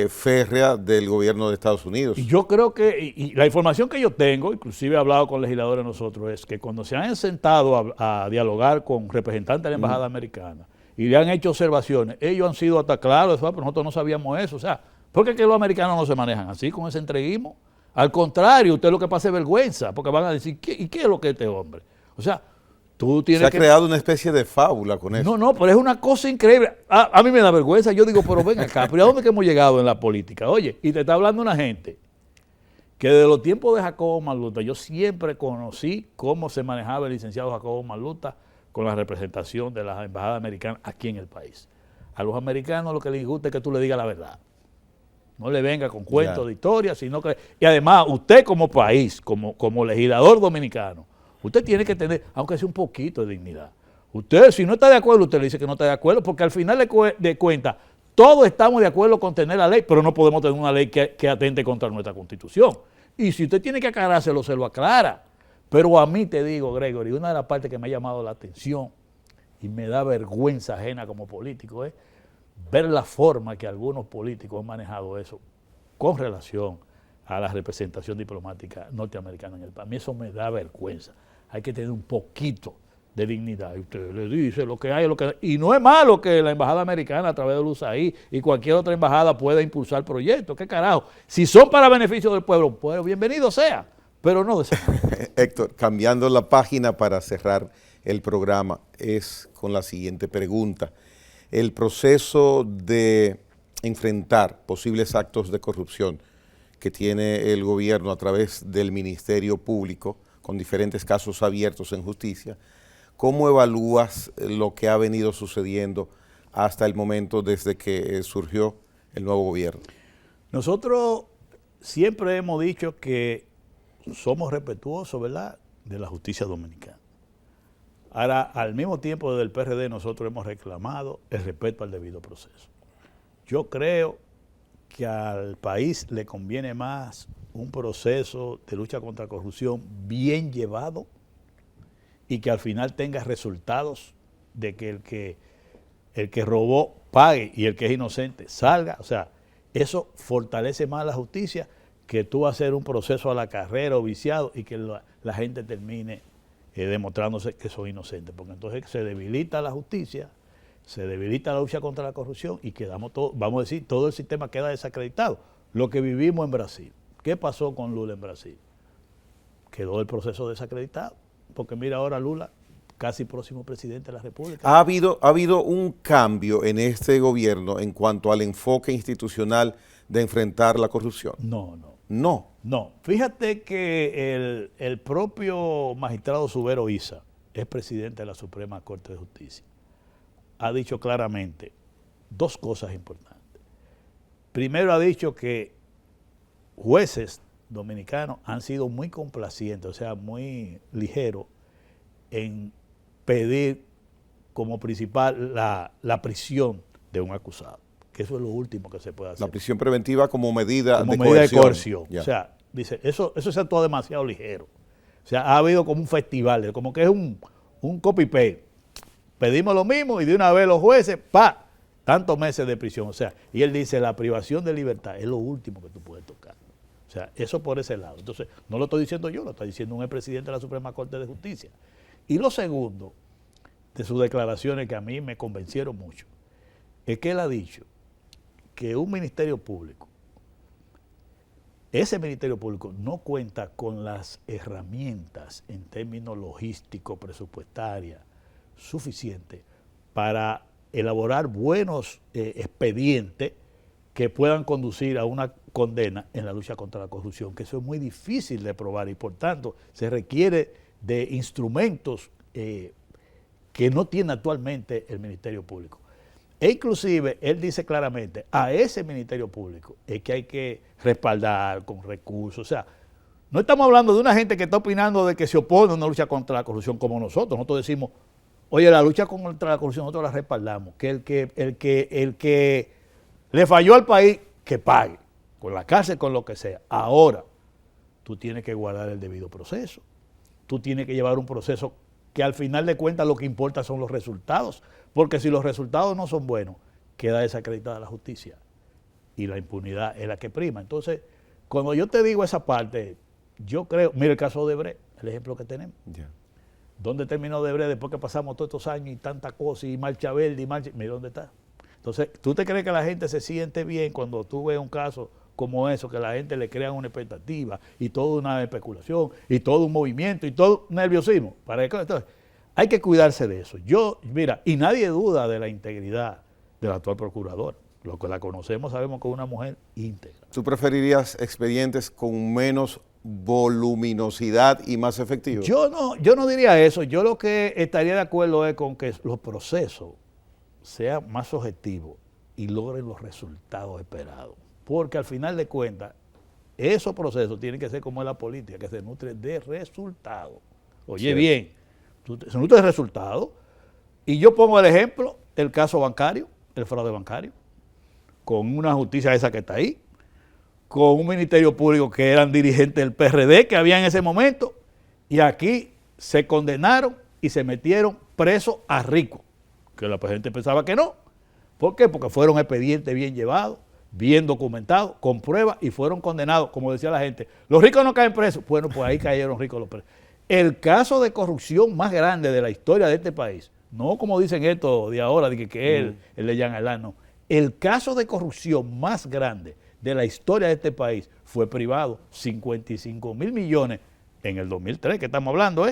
férrea del gobierno de Estados Unidos. Y yo creo que, y la información que yo tengo, inclusive he hablado con legisladores nosotros, es que cuando se han sentado a dialogar con representantes de la embajada americana y le han hecho observaciones, ellos han sido hasta claros, pero nosotros no sabíamos eso. O sea, ¿por qué que los americanos no se manejan así con ese entreguismo? Al contrario, usted lo que pasa es vergüenza, porque van a decir, ¿y qué es lo que es este hombre? O sea, tú tienes se ha creado una especie de fábula con eso. No, pero es una cosa increíble. A mí me da vergüenza. Yo digo, pero ven acá, pero ¿a dónde que hemos llegado en la política? Oye, y te está hablando una gente que desde los tiempos de Jacobo Malluta, yo siempre conocí cómo se manejaba el licenciado Jacobo Malluta con la representación de las embajadas americanas aquí en el país. A los americanos lo que les gusta es que tú le digas la verdad. No le venga con cuentos de historia, sino que... Y además, usted como país, como legislador dominicano, usted tiene que tener, aunque sea un poquito de dignidad. Usted, si no está de acuerdo, usted le dice que no está de acuerdo, porque al final de cuentas, todos estamos de acuerdo con tener la ley, pero no podemos tener una ley que atente contra nuestra Constitución. Y si usted tiene que aclarárselo, se lo aclara. Pero a mí te digo, Gregory, una de las partes que me ha llamado la atención y me da vergüenza ajena como político es ver la forma que algunos políticos han manejado eso con relación a la representación diplomática norteamericana en el país. A mí eso me da vergüenza. Hay que tener un poquito de dignidad. Y usted le dice lo que hay, lo que hay. Y no es malo que la embajada americana a través del USAID y cualquier otra embajada pueda impulsar proyectos. ¿Qué carajo? Si son para beneficio del pueblo, pues bienvenido sea, pero no de esa manera. Héctor, cambiando la página para cerrar el programa, es con la siguiente pregunta. El proceso de enfrentar posibles actos de corrupción que tiene el gobierno a través del Ministerio Público, con diferentes casos abiertos en justicia, ¿cómo evalúas lo que ha venido sucediendo hasta el momento desde que surgió el nuevo gobierno? Nosotros siempre hemos dicho que somos respetuosos, ¿verdad?, de la justicia dominicana. Ahora, al mismo tiempo, desde el PRD nosotros hemos reclamado el respeto al debido proceso. Yo creo que al país le conviene más un proceso de lucha contra la corrupción bien llevado y que al final tenga resultados de que el que robó pague y el que es inocente salga. O sea, eso fortalece más la justicia que tú hacer un proceso a la carrera o viciado y que la gente termine demostrándose que son inocentes. Porque entonces se debilita la justicia, se debilita la lucha contra la corrupción y quedamos todos, vamos a decir, todo el sistema queda desacreditado. Lo que vivimos en Brasil. ¿Qué pasó con Lula en Brasil? Quedó el proceso desacreditado. Porque mira ahora Lula, casi próximo presidente de la República. ¿Ha habido un cambio en este gobierno en cuanto al enfoque institucional de enfrentar la corrupción? No. Fíjate que el propio magistrado Subero Isa, es presidente de la Suprema Corte de Justicia, ha dicho claramente dos cosas importantes. Primero ha dicho que jueces dominicanos han sido muy complacientes, o sea, muy ligeros en pedir como principal la prisión de un acusado, que eso es lo último que se puede hacer. La prisión preventiva como medida de coerción. Yeah. O sea, dice, eso se actuó demasiado ligero. O sea, ha habido como un festival, como que es un copy-paste. Pedimos lo mismo y de una vez los jueces, tantos meses de prisión. O sea, y él dice, la privación de libertad es lo último que tú puedes tocar. O sea, eso por ese lado. Entonces, no lo estoy diciendo yo, lo está diciendo un expresidente de la Suprema Corte de Justicia. Y lo segundo, de sus declaraciones que a mí me convencieron mucho, es que él ha dicho que un ministerio público, ese ministerio público no cuenta con las herramientas en términos logísticos, presupuestarias, suficientes para elaborar buenos expedientes que puedan conducir a una condena en la lucha contra la corrupción, que eso es muy difícil de probar y por tanto se requiere de instrumentos que no tiene actualmente el Ministerio Público. E inclusive, él dice claramente, a ese Ministerio Público es que hay que respaldar con recursos. O sea, no estamos hablando de una gente que está opinando de que se opone a una lucha contra la corrupción como nosotros. Nosotros decimos, oye, la lucha contra la corrupción nosotros la respaldamos. Que el que le falló al país, que pague, con la cárcel, con lo que sea. Ahora, tú tienes que guardar el debido proceso. Tú tienes que llevar un proceso que al final de cuentas lo que importa son los resultados, porque si los resultados no son buenos, queda desacreditada la justicia y la impunidad es la que prima. Entonces, cuando yo te digo esa parte, yo creo, mira el caso de Odebrecht, el ejemplo que tenemos. Yeah. ¿Dónde terminó Odebrecht después que pasamos todos estos años y tanta cosa y marcha verde y marcha? Mira dónde está. Entonces, ¿tú te crees que la gente se siente bien cuando tú ves un caso como eso, que la gente le crea una expectativa y toda una especulación y todo un movimiento y todo un nerviosismo? Entonces, hay que cuidarse de eso. Mira, y nadie duda de la integridad del actual procurador. Los que la conocemos sabemos que es una mujer íntegra. ¿Tú preferirías expedientes con menos voluminosidad y más efectivos? Yo no diría eso. Yo lo que estaría de acuerdo es con que los procesos sean más objetivos y logren los resultados esperados. Porque al final de cuentas, esos procesos tienen que ser como en la política, que se nutre de resultados. Oye, sí, bien, se nutre de resultados. Y yo pongo el ejemplo, el caso bancario, el fraude bancario, con una justicia esa que está ahí, con un ministerio público que eran dirigentes del PRD que había en ese momento, y aquí se condenaron y se metieron presos a ricos, que la gente pensaba que no. ¿Por qué? Porque fueron expedientes bien llevados, bien documentados, con pruebas, y fueron condenados, como decía la gente. Los ricos no caen presos. Bueno, pues ahí cayeron ricos los presos. El caso de corrupción más grande de la historia de este país, no como dicen esto de ahora, de que él, el de Jean Alain, no. El caso de corrupción más grande de la historia de este país fue privado, 55,000 millones en el 2003, que estamos hablando,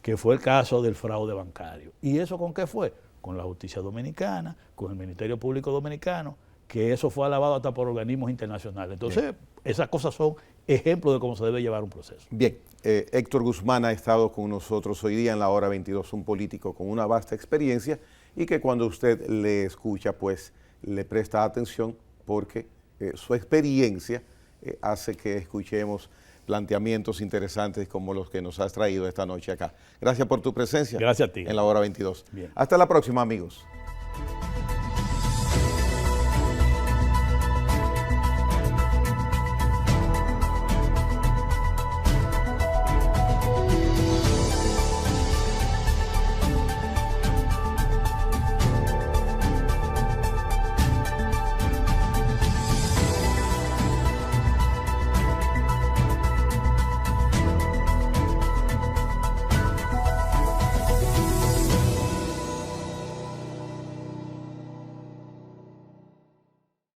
que fue el caso del fraude bancario. ¿Y eso con qué fue? Con la justicia dominicana, con el Ministerio Público Dominicano, que eso fue alabado hasta por organismos internacionales. Entonces, bien, esas cosas son ejemplos de cómo se debe llevar un proceso. Bien, Héctor Guzmán ha estado con nosotros hoy día en la hora 22, un político con una vasta experiencia y que cuando usted le escucha, pues le presta atención porque su experiencia hace que escuchemos planteamientos interesantes como los que nos has traído esta noche acá. Gracias por tu presencia. Gracias a ti. En la hora 22. Bien. Hasta la próxima, amigos.